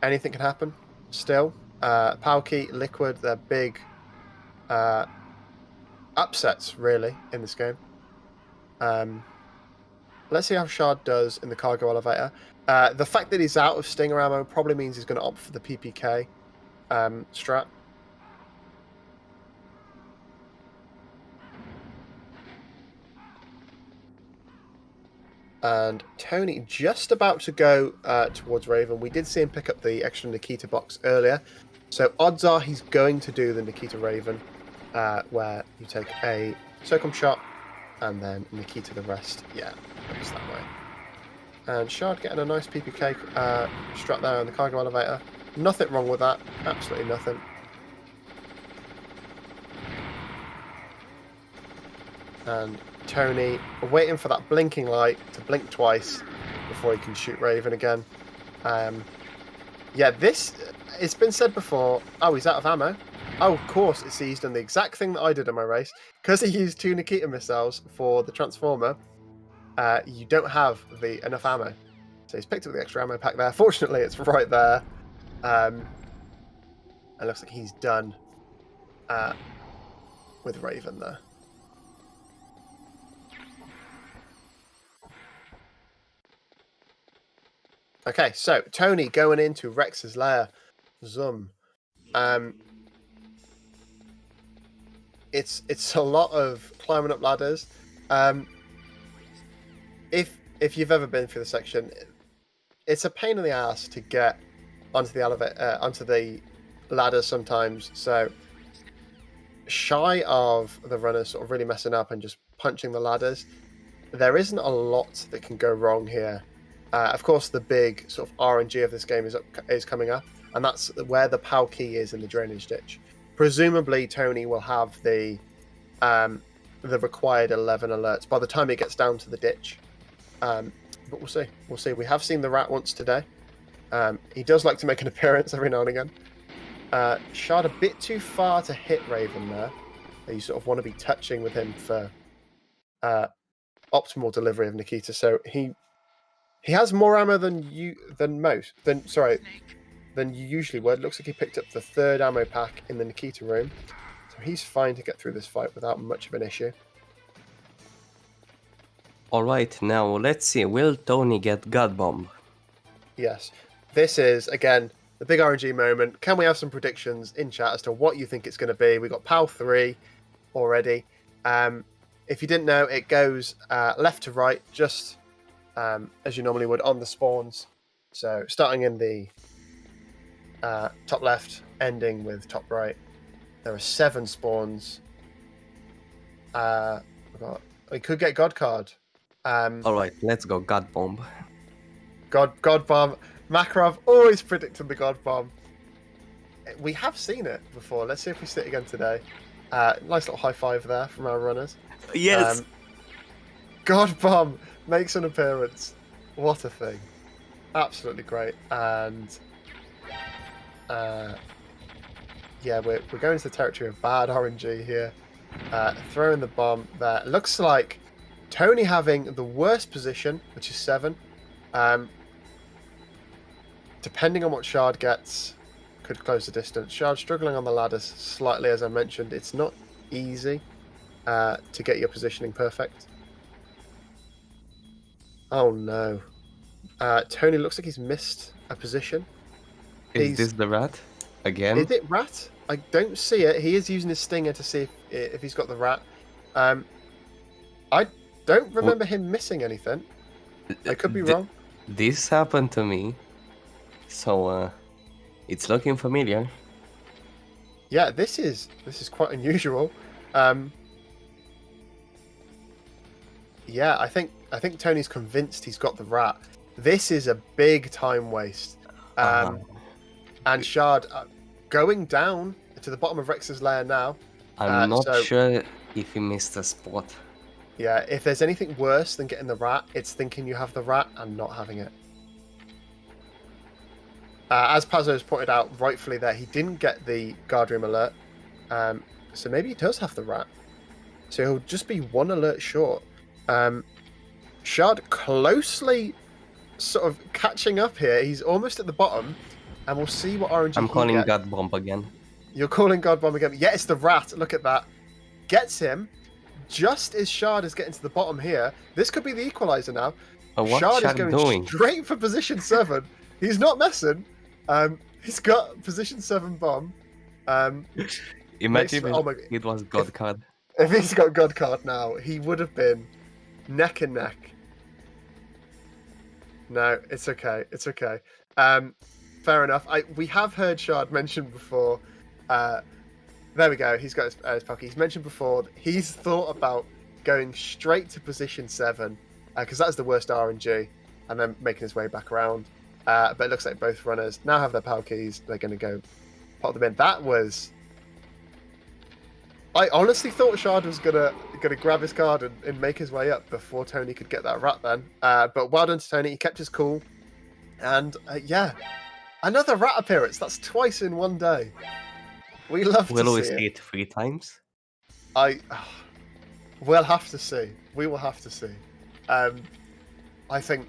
Anything can happen still. Palki, Liquid, they're big upsets, really, in this game. Let's see how Shard does in the cargo elevator. The fact that he's out of stinger ammo probably means he's going to opt for the PPK strat. And Tony just about to go towards Raven. We did see him pick up the extra Nikita box earlier. So odds are he's going to do the Nikita Raven, where you take a circum shot and then Nikita the rest. Yeah, it's that way. And Shard getting a nice PPK strat there on the cargo elevator. Nothing wrong with that. Absolutely nothing. And Tony waiting for that blinking light to blink twice before he can shoot Raven again. Yeah, it's been said before. Oh, he's out of ammo. Oh, of course, he's done the exact thing that I did in my race. Because he used 2 Nikita missiles for the Transformer, you don't have enough ammo. So he's picked up the extra ammo pack there. Fortunately, it's right there. It looks like he's done with Raven there. Okay, so Tony going into Rex's lair. Zoom. It's a lot of climbing up ladders. If you've ever been through the section, it's a pain in the ass to get onto the elevator, onto the ladder sometimes. So shy of the runners sort of really messing up and just punching the ladders, there isn't a lot that can go wrong here. Of course, the big sort of RNG of this game is coming up, and that's where the POW key is in the drainage ditch. Presumably, Tony will have the required 11 alerts by the time he gets down to the ditch. But we'll see. We'll see. We have seen the rat once today. He does like to make an appearance every now and again. Shard a bit too far to hit Raven there. You sort of want to be touching with him for optimal delivery of Nikita. So he has more ammo than you usually would. Looks like he picked up the 3rd ammo pack in the Nikita room, so he's fine to get through this fight without much of an issue. All right, now let's see. Will Tony get God Bomb? Yes, this is again the big RNG moment. Can we have some predictions in chat as to what you think it's going to be? We got PAL 3 already. If you didn't know, it goes left to right, just as you normally would on the spawns. So starting in the top left, ending with top right. There are 7 spawns. We could get God Card. All right, let's go God Bomb. God Bomb. Makarov always predicting the God Bomb. We have seen it before. Let's see if we see it again today. Nice little high five there from our runners. Yes. God Bomb makes an appearance. What a thing. Absolutely great. And yeah, we're going to the territory of bad RNG here. Throwing the bomb there. Looks like Tony having the worst position, which is 7. Depending on what Shard gets, could close the distance. Shard struggling on the ladders slightly, as I mentioned. It's not easy to get your positioning perfect. Oh no. Tony looks like he's missed a position. Is this the rat? Again? Is it rat? I don't see it. He is using his stinger to see if he's got the rat. I don't remember him missing anything. I could be wrong. This happened to me. So, it's looking familiar. Yeah, this is quite unusual. Yeah, I think Tony's convinced he's got the rat. This is a big time waste. And Shard going down to the bottom of Rex's lair now. I'm not sure if he missed a spot. Yeah, if there's anything worse than getting the rat, it's thinking you have the rat and not having it. As Pazzo has pointed out rightfully there, he didn't get the guard room alert. So maybe he does have the rat. So he'll just be 1 alert short. Shard closely sort of catching up here. He's almost at the bottom. And we'll see what RNG I'm calling God Bomb again. You're calling God Bomb again? Yeah, it's the rat. Look at that. Gets him. Just as Shard is getting to the bottom here. This could be the equalizer now. What's Shard is Shard going doing? straight for position 7. He's not messing. He's got position 7 bomb. Imagine it was God Card. If he's got God Card now, he would have been neck and neck. No, it's okay. It's okay. Fair enough. We have heard Shard mention before. There we go. He's got his pucky. He's mentioned before that he's thought about going straight to position 7 because that's the worst RNG, and then making his way back around. But it looks like both runners now have their PAL keys. They're going to go pop them in. That was... I honestly thought Shard was gonna grab his card and make his way up before Tony could get that rat then. But well done to Tony. He kept his cool. And yeah, another rat appearance. That's twice in one day. We love to see it. Will we see it 3 times? We'll have to see. We will have to see. I think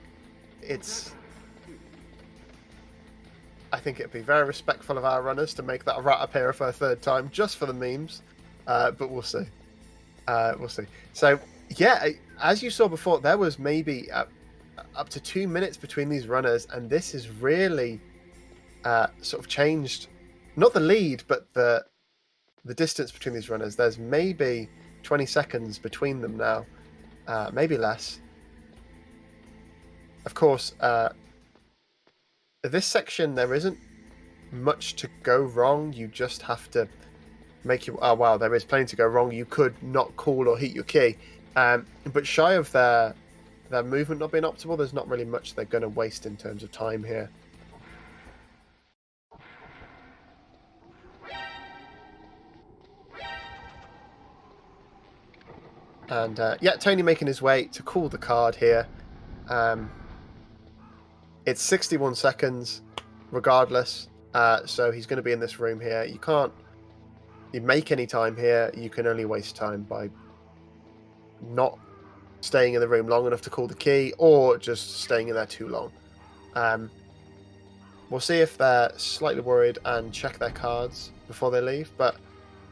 it'd be very respectful of our runners to make that rat appear for a 3rd time, just for the memes. But we'll see. We'll see. So, yeah, as you saw before, there was maybe up to 2 minutes between these runners, and this has really sort of changed, not the lead, but the distance between these runners. There's maybe 20 seconds between them now, maybe less. Of course, this section, there isn't much to go wrong. You just have to make you... Oh, wow, there is plenty to go wrong. You could not call or heat your key. But shy of their movement not being optimal, there's not really much they're going to waste in terms of time here. And yeah, Tony making his way to call the card here. It's 61 seconds regardless. So he's going to be in this room here. You make any time here, you can only waste time by not staying in the room long enough to call the key, or just staying in there too long. We'll see if they're slightly worried and check their cards before they leave, but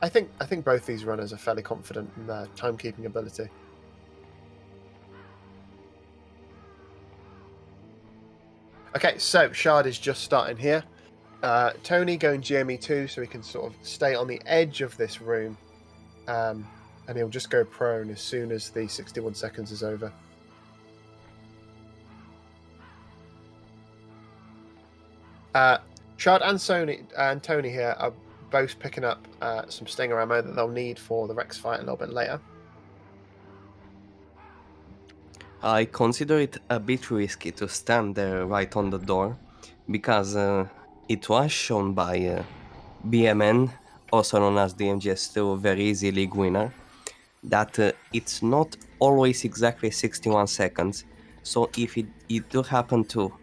I think both these runners are fairly confident in their timekeeping ability. Okay, so Shard is just starting here. Tony going GME2 so he can sort of stay on the edge of this room, and he'll just go prone as soon as the 61 seconds is over. Shard and Tony here are both picking up some Stinger ammo that they'll need for the Rex fight a little bit later. I consider it a bit risky to stand there right on the door, because it was shown by BMN, also known as the MGS2 Very Easy League winner, that it's not always exactly 61 seconds, so if you do happen to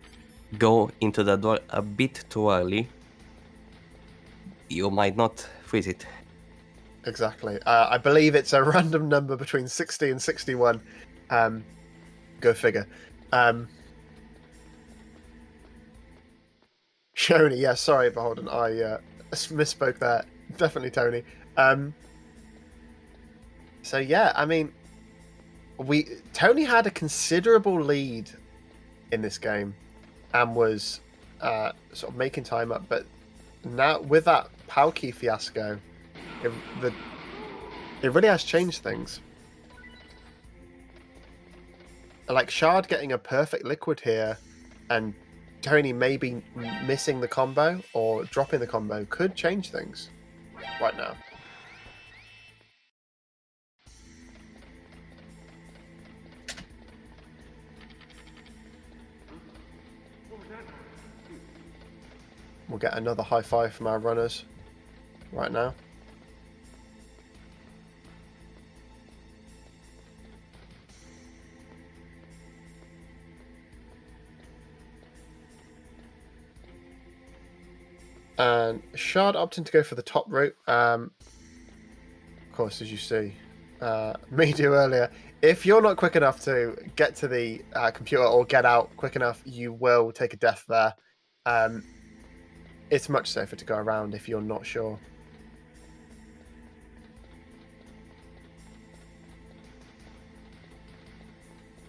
go into the door a bit too early, you might not freeze it. Exactly. I believe it's a random number between 60 and 61. Go figure. Shoni, yeah, sorry, Beholden. I misspoke there. Definitely Tony. So yeah, I mean, Tony had a considerable lead in this game and was sort of making time up, but now with that Palkey fiasco, it really has changed things. Like Shard getting a perfect liquid here, and Tony maybe missing the combo or dropping the combo could change things right now. We'll get another high five from our runners right now. And Shard opting to go for the top route. Of course, as you see me do earlier, if you're not quick enough to get to the computer or get out quick enough, you will take a death there. It's much safer to go around if you're not sure.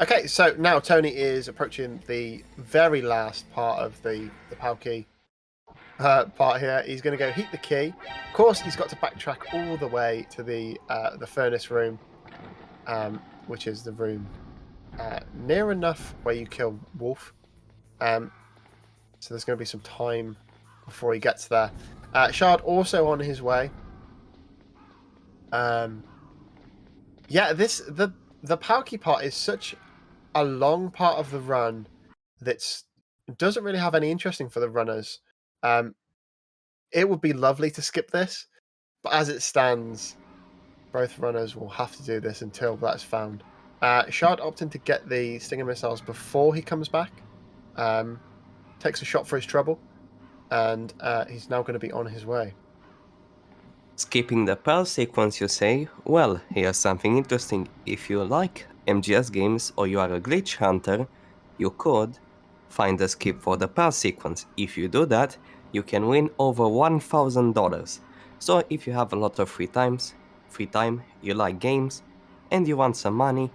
Okay, so now Tony is approaching the very last part of the Palkey part here. He's going to go heat the key. Of course, he's got to backtrack all the way to the furnace room, which is the room near enough where you kill Wolf. So there's going to be some time before he gets there. Shard also on his way. Yeah, the Palkey part is such a long part of the run that doesn't really have any interesting for the runners. It would be lovely to skip this, but as it stands, both runners will have to do this until that's found. Shard opting to get the Stinger missiles before he comes back. Takes a shot for his trouble, and he's now going to be on his way. Skipping the Pearl sequence, you say? Well, here's something interesting. If you like MGS games or you are a glitch hunter, you could find a skip for the Pearl sequence. If you do that, you can win over $1,000. So if you have a lot of free time, you like games, and you want some money,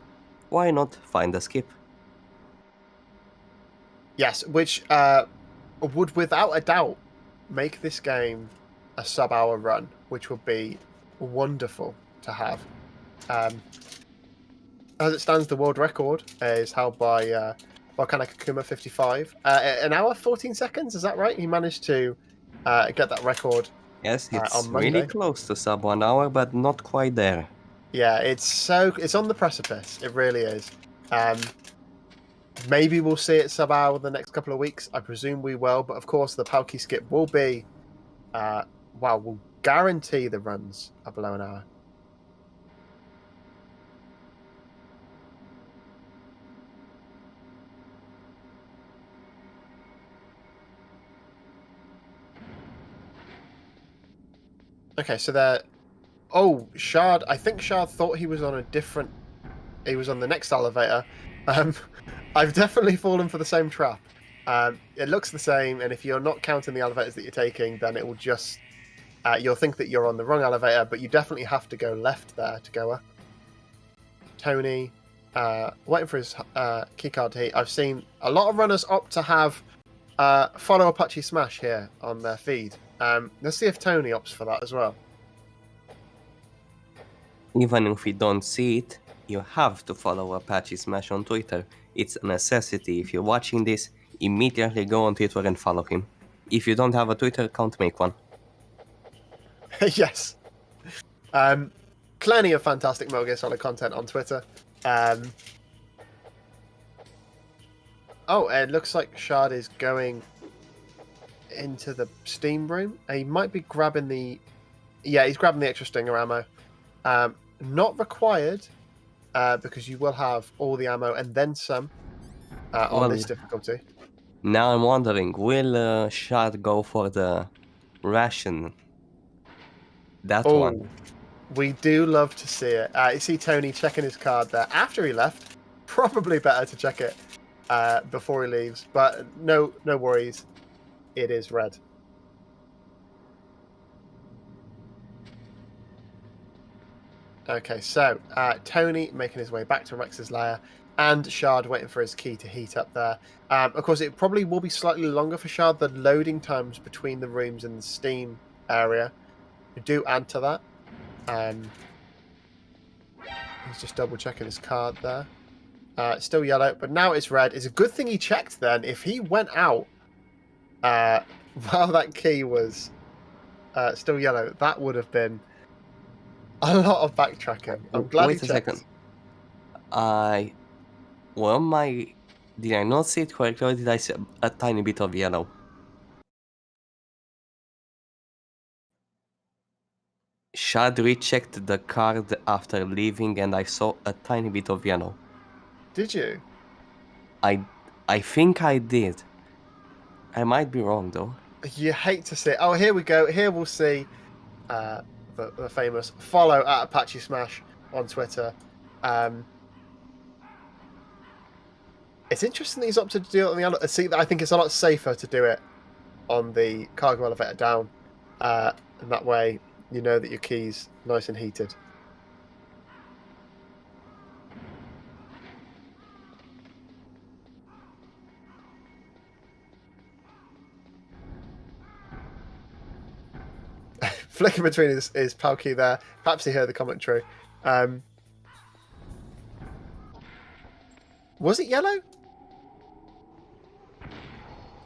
why not find a skip? Yes, which would without a doubt make this game a sub-hour run, which would be wonderful to have. As it stands, the world record is held by Volcanic Akuma 55. An hour 14 seconds, is that right? He managed to get that record. Yes, it's on Monday. really close to sub 1 hour, but not quite there. Yeah, it's on the precipice. It really is. Maybe we'll see it sub-hour the next couple of weeks. I presume we will, but of course the Palkey skip will be, we'll guarantee the runs are below an hour. Okay, so they're... Oh, Shard. I think Shard thought he was on a different he was on the next elevator. I've definitely fallen for the same trap. It looks the same, and if you're not counting the elevators that you're taking, then it will just you'll think that you're on the wrong elevator, but you definitely have to go left there to go up. Tony, waiting for his keycard here. I've seen a lot of runners opt to have follow Apache Smash here on their feed. Let's see if Tony opts for that as well. Even if you don't see it, you have to follow Apache Smash on Twitter. It's a necessity. If you're watching this, immediately go on Twitter and follow him. If you don't have a Twitter account, make one. Yes. Plenty of fantastic Metal Gear Solid content on Twitter. Oh, it looks like Shard is going into the steam room. He might be grabbing the... Yeah, he's grabbing the extra stinger ammo. Not required, because you will have all the ammo and then some on this difficulty. Now I'm wondering, will Shard go for the ration? That one. We do love to see it. You see Tony checking his card there after he left. Probably better to check it before he leaves, but no worries. It is red. Okay, so Tony making his way back to Rex's lair, and Shard waiting for his key to heat up there. Of course, it probably will be slightly longer for Shard. The loading times between the rooms in the steam area do add to that. He's just double checking his card there. It's still yellow, but now it's red. It's a good thing he checked then. If he went out while that key was still yellow, that would have been a lot of backtracking. I'm glad he checked. Wait a second. Did I not see it correctly, or did I see a tiny bit of yellow? Shard rechecked the card after leaving, and I saw a tiny bit of yellow. Did you? I think I did. I might be wrong though. You hate to see it. Oh, here we go. Here we'll see the famous follow at Apache Smash on Twitter. It's interesting that he's opted to do it on the elevator. See, I think it's a lot safer to do it on the cargo elevator down, and that way you know that your key's nice and heated. Flicking between his PAL key there. Perhaps he heard the commentary. Was it yellow?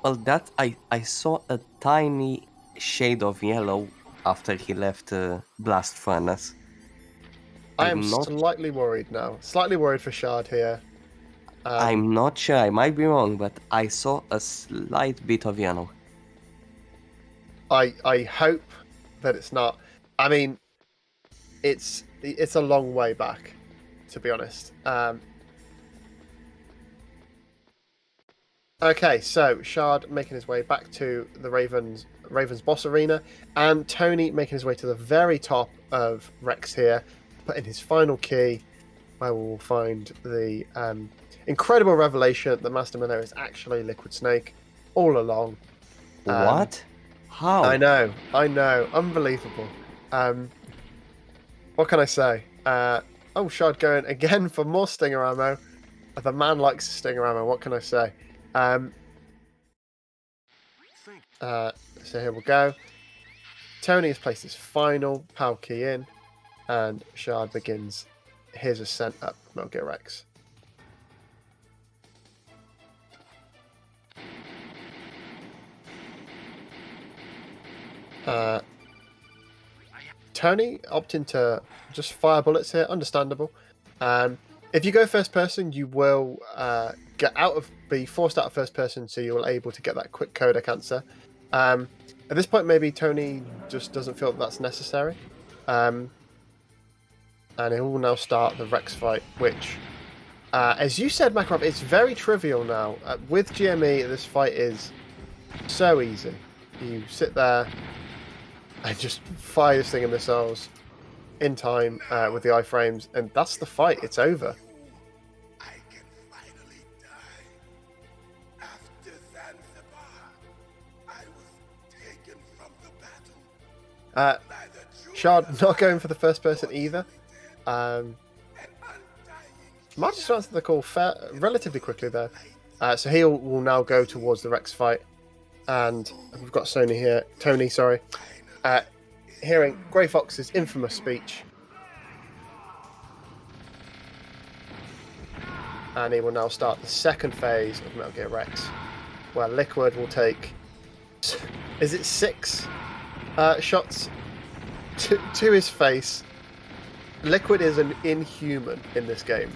Well, that I saw a tiny shade of yellow after he left Blast Furnace. I am slightly worried now. Slightly worried for Shard here. I'm not sure. I might be wrong, but I saw a slight bit of yellow. I hope that it's not. I mean, it's a long way back, to be honest. Okay, so Shard making his way back to the Ravens boss arena, and Tony making his way to the very top of Rex here, putting his final key, where we will find the incredible revelation that Master Miller is actually Liquid Snake all along. What? How? I know, unbelievable. What can I say? Oh, Shard going again for more stinger ammo. The man likes stinger ammo. What can I say? So here we go. Tony has placed his final PAL key in, and Shard begins his ascent up Metal Gear Rex. Tony opting to just fire bullets here, understandable. If you go first person, you will be forced out of first person, so you're able to get that quick codec answer. At this point, maybe Tony just doesn't feel that that's necessary. And he will now start the Rex fight, which, as you said, Makarov, it's very trivial now. With GME, this fight is so easy. You sit there and just fire your stinger missiles in time with the iframes, and that's the fight. It's over. Shard not going for the first person either. Might just answer the call relatively quickly though. So he will now go towards the Rex fight, and we've got Tony, sorry. Hearing Grey Fox's infamous speech, and he will now start the second phase of Metal Gear Rex, where Liquid will take, is it 6 shots to his face. Liquid is an inhuman in this game.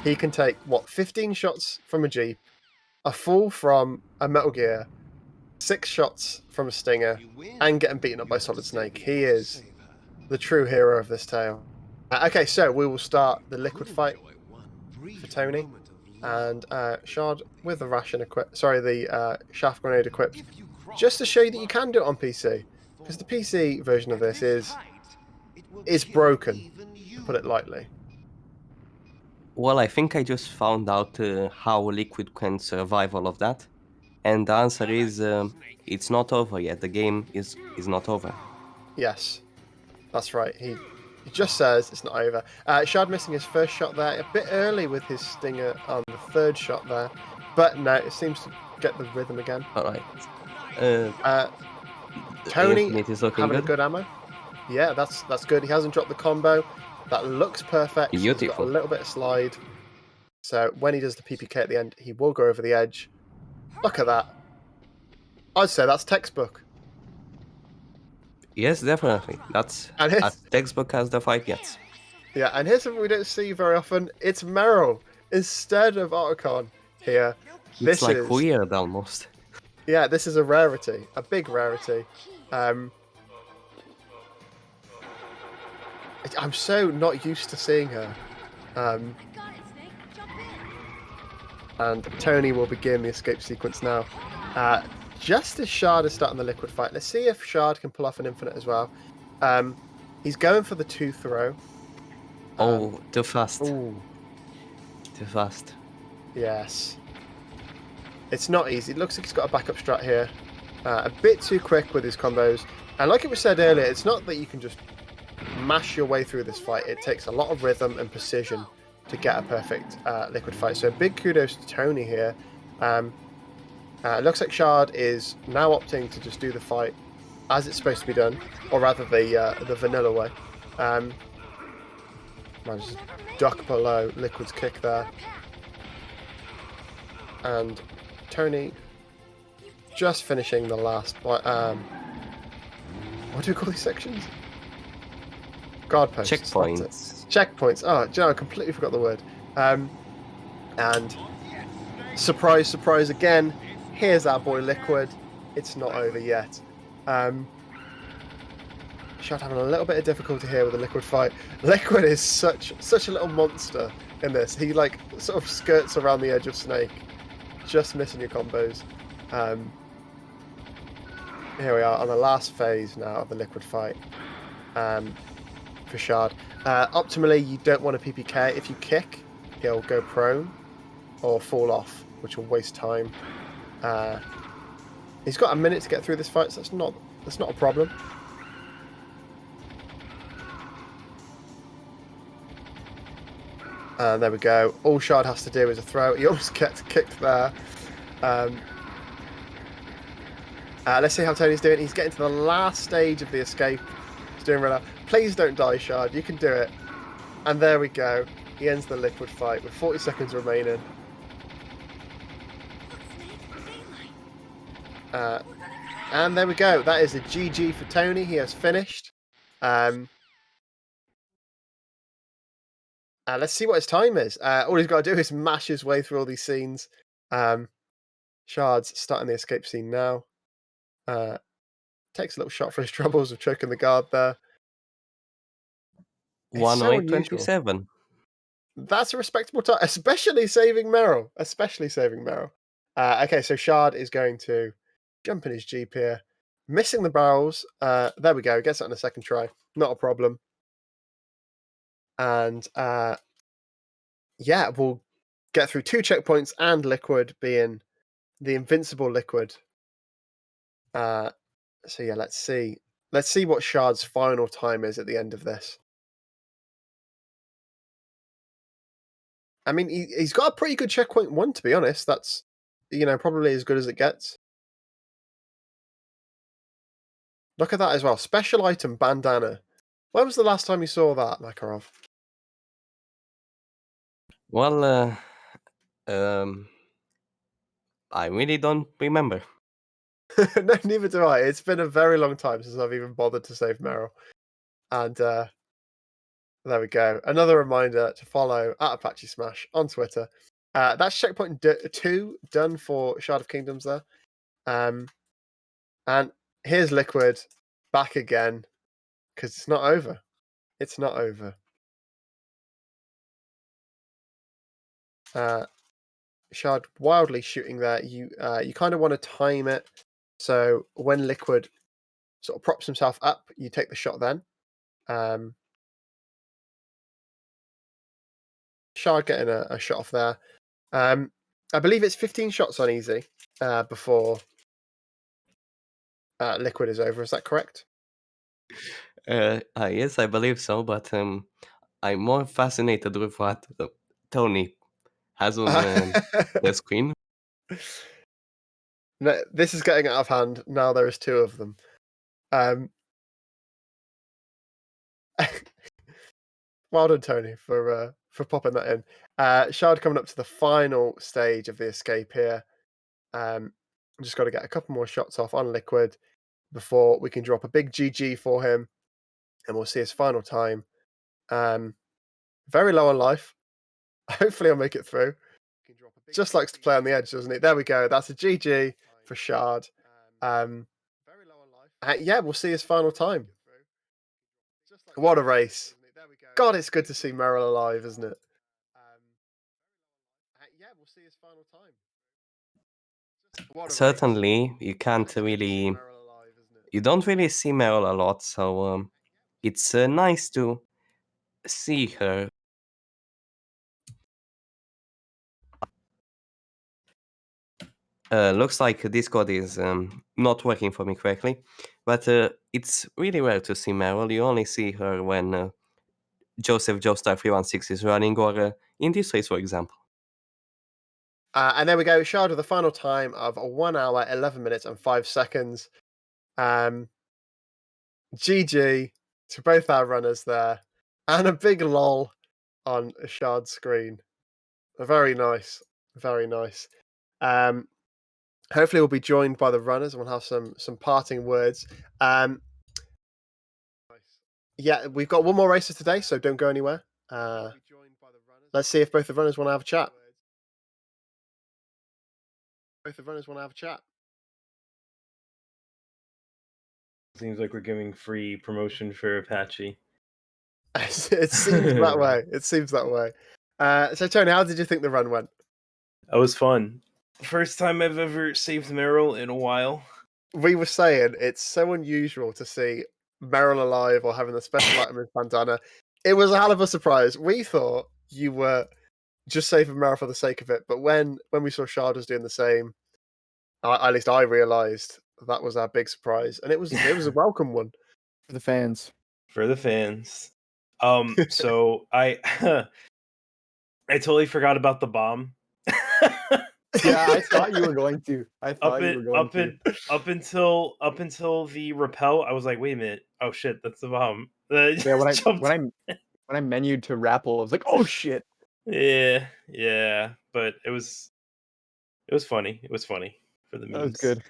He can take, 15 shots from a Jeep, a full from a Metal Gear, 6 shots from a Stinger, and getting beaten up by Solid Snake. He is the true hero of this tale. Okay, so we will start the Liquid fight for Tony, and Shard with the the shaft grenade equipped, just to show you that you can do it on PC, because the PC version of this is broken, to put it lightly. Well, I think I just found out how Liquid can survive all of that, and the answer is it's not over yet. The game is not over. Yes, that's right. He just says it's not over. Shard missing his first shot there, a bit early with his Stinger on the third shot there, but no, it seems to get the rhythm again. All right. Tony having having a good ammo. Yeah, that's good. He hasn't dropped the combo. That looks perfect. Beautiful. He's got a little bit of slide. So when he does the PPK at the end, he will go over the edge. Look at that. I'd say that's textbook. Yes, definitely. That's as textbook as the fight gets. Yeah, and here's something we don't see very often. It's Meryl instead of Otacon here. It's like weird almost. Yeah, this is a rarity. A big rarity. I'm so not used to seeing her. And Tony will begin the escape sequence now. Just as Shard is starting the Liquid fight, let's see if Shard can pull off an infinite as well. He's going for the 2 throw. Too fast. Ooh. Too fast. Yes. It's not easy. It looks like he's got a backup strat here. A bit too quick with his combos. And like it was said earlier, it's not that you can just mash your way through this fight. It takes a lot of rhythm and precision to get a perfect Liquid fight. So big kudos to Tony here. It looks like Shard is now opting to just do the fight as it's supposed to be done, or rather the vanilla way. Just duck below Liquid's kick there. And Tony just finishing the last... what do we call these sections? Guard posts. Checkpoints. Checkpoints. Oh, Joe, I completely forgot the word. And surprise, surprise again. Here's our boy Liquid. It's not over yet. Shard having a little bit of difficulty here with the Liquid fight. Liquid is such a little monster in this. He sort of skirts around the edge of Snake, just missing your combos. Here we are on the last phase now of the Liquid fight. For Shard. Optimally, you don't want a PPK. If you kick, he'll go prone or fall off, which will waste time. He's got a minute to get through this fight, so that's not a problem. And there we go. All Shard has to do is a throw. He almost gets kicked there. Let's see how Tony's doing. He's getting to the last stage of the escape. He's doing really well. Please don't die, Shard. You can do it. And there we go. He ends the Liquid fight with 40 seconds remaining. And there we go. That is a GG for Tony. He has finished. Let's see what his time is. All he's got to do is mash his way through all these scenes. Shard's starting the escape scene now. Takes a little shot for his troubles of choking the guard there. 1:27. That's a respectable time, especially saving Meryl. Okay, so Shard is going to jump in his Jeep here, missing the barrels. There we go. Gets it on the second try. Not a problem. And we'll get through 2 checkpoints and Liquid being the invincible Liquid. So yeah, let's see. Let's see what Shard's final time is at the end of this. I mean, he's got a pretty good checkpoint 1, to be honest. That's, probably as good as it gets. Look at that as well. Special item bandana. When was the last time you saw that, Makarov? Well, I really don't remember. No, neither do I. It's been a very long time since I've even bothered to save Meryl. And there we go. Another reminder to follow at Apache Smash on Twitter. That's checkpoint 2 done for Shard of Kingdoms there. And here's Liquid back again, because it's not over. It's not over. Shard wildly shooting there. You kind of want to time it. So when Liquid sort of props himself up, you take the shot then. Shard getting a shot off there. I believe it's 15 shots on easy before Liquid is over. Is that correct? Yes, I believe so, but I'm more fascinated with what Tony has on the screen. No, this is getting out of hand. Now there is 2 of them. Well done, Tony, for popping that in. Shard coming up to the final stage of the escape here. Just got to get a couple more shots off on Liquid before we can drop a big GG for him, and we'll see his final time. Very low on life. Hopefully, I'll make it through. Just likes to play on the edge, doesn't he? There we go. That's a GG for Shard. Yeah, we'll see his final time. What a race. God, it's good to see Meryl alive, isn't it? Yeah, we'll see his final time. Certainly, you can't really, you don't really see Meryl a lot, so it's nice to see her. Looks like Discord is not working for me correctly, but it's really rare to see Meryl. You only see her when Joseph Joestar 316 is running, or in this race, for example. And there we go. Shard with the final time of 1 hour, 11 minutes, and 5 seconds. GG to both our runners there. And a big lol on Shard's screen. Very nice. Very nice. Hopefully we'll be joined by the runners and we'll have some parting words. Yeah, we've got one more racer today, so don't go anywhere. Let's see if both the runners want to have a chat. Both the runners want to have a chat. Seems like we're giving free promotion for Apache. It seems that way. It seems that way. So, Tony, how did you think the run went? That was fun. First time I've ever saved Meryl in a while. We were saying it's so unusual to see Meryl alive or having the special item in bandana. It was a hell of a surprise. We thought you were just saving Meryl for the sake of it, but when we saw Shard was doing the same, at least I realised that was our big surprise, and it was a welcome one for the fans. For the fans. So I I totally forgot about the bomb. Yeah, I thought you were going to. Up until the rappel, I was like, wait a minute. Oh shit, that's the bomb. Yeah, when I menued to rappel, I was like, oh shit. Yeah. But it was funny. It was funny for the memes. That was good.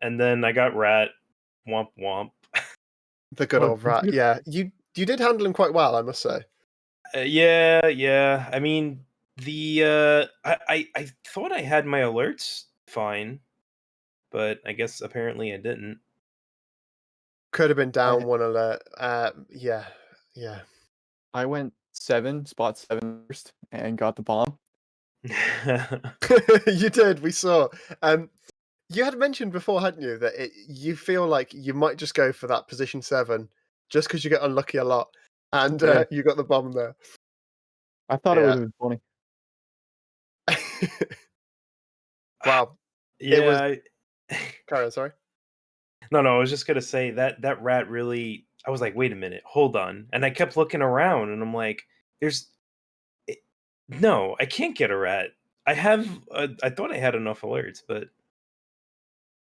And then I got Rat. Womp womp. The good old Rat. Yeah, you did handle him quite well, I must say. Yeah. I mean, I thought I had my alerts fine, but I guess apparently I didn't. Could have been down one alert. Yeah. I went spot 7 first, and got the bomb. You did. We saw. You had mentioned before, hadn't you, that you feel like you might just go for that position 7 just because you get unlucky a lot, and you got the bomb there. I thought it would have been funny. Wow. Yeah. Carry on, sorry. No, I was just gonna say that rat really. I was like, wait a minute, hold on, and I kept looking around, and I'm like, there's no, I can't get a rat. I have. I thought I had enough alerts, but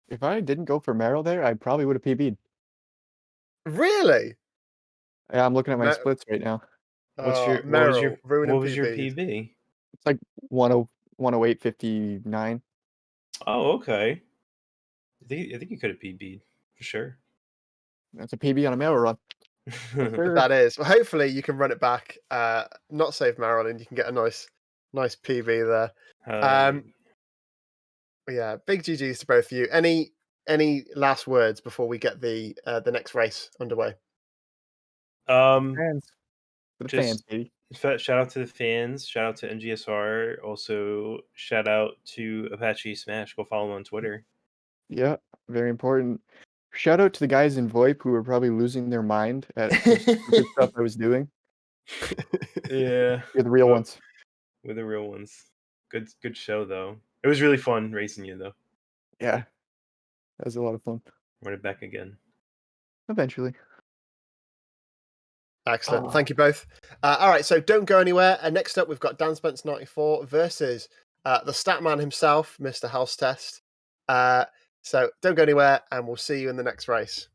If I didn't go for Meryl there, I probably would have PB'd. Really? Yeah, I'm looking at my Me- splits right now. what's Oh, your Meryl ruining what was your PBs. PB? It's like 108.59. Oh, okay. I think you could have PB'd for sure. That's a PB on a Meryl run. Yes, sir. That is. Well, hopefully you can run it back. Not save Meryl, and you can get a nice PB there. Yeah, big GGs to both of you. Any last words before we get the next race underway? Fans. For the fans, just baby. shout out to the fans. Shout out to MGSR. Also, shout out to Apache Smash. Go follow him on Twitter. Yeah, very important. Shout out to the guys in VoIP who were probably losing their mind at some stupid stuff I was doing. Yeah, You're the real but ones. we're the real ones. Good show though. It was really fun racing you though. Yeah, that was a lot of fun. Run it back again. Eventually. Excellent. Oh. Thank you both. All right, so don't go anywhere. And next up, we've got Dan Spence 94 versus the Statman himself, Mr. House Test. So don't go anywhere, and we'll see you in the next race.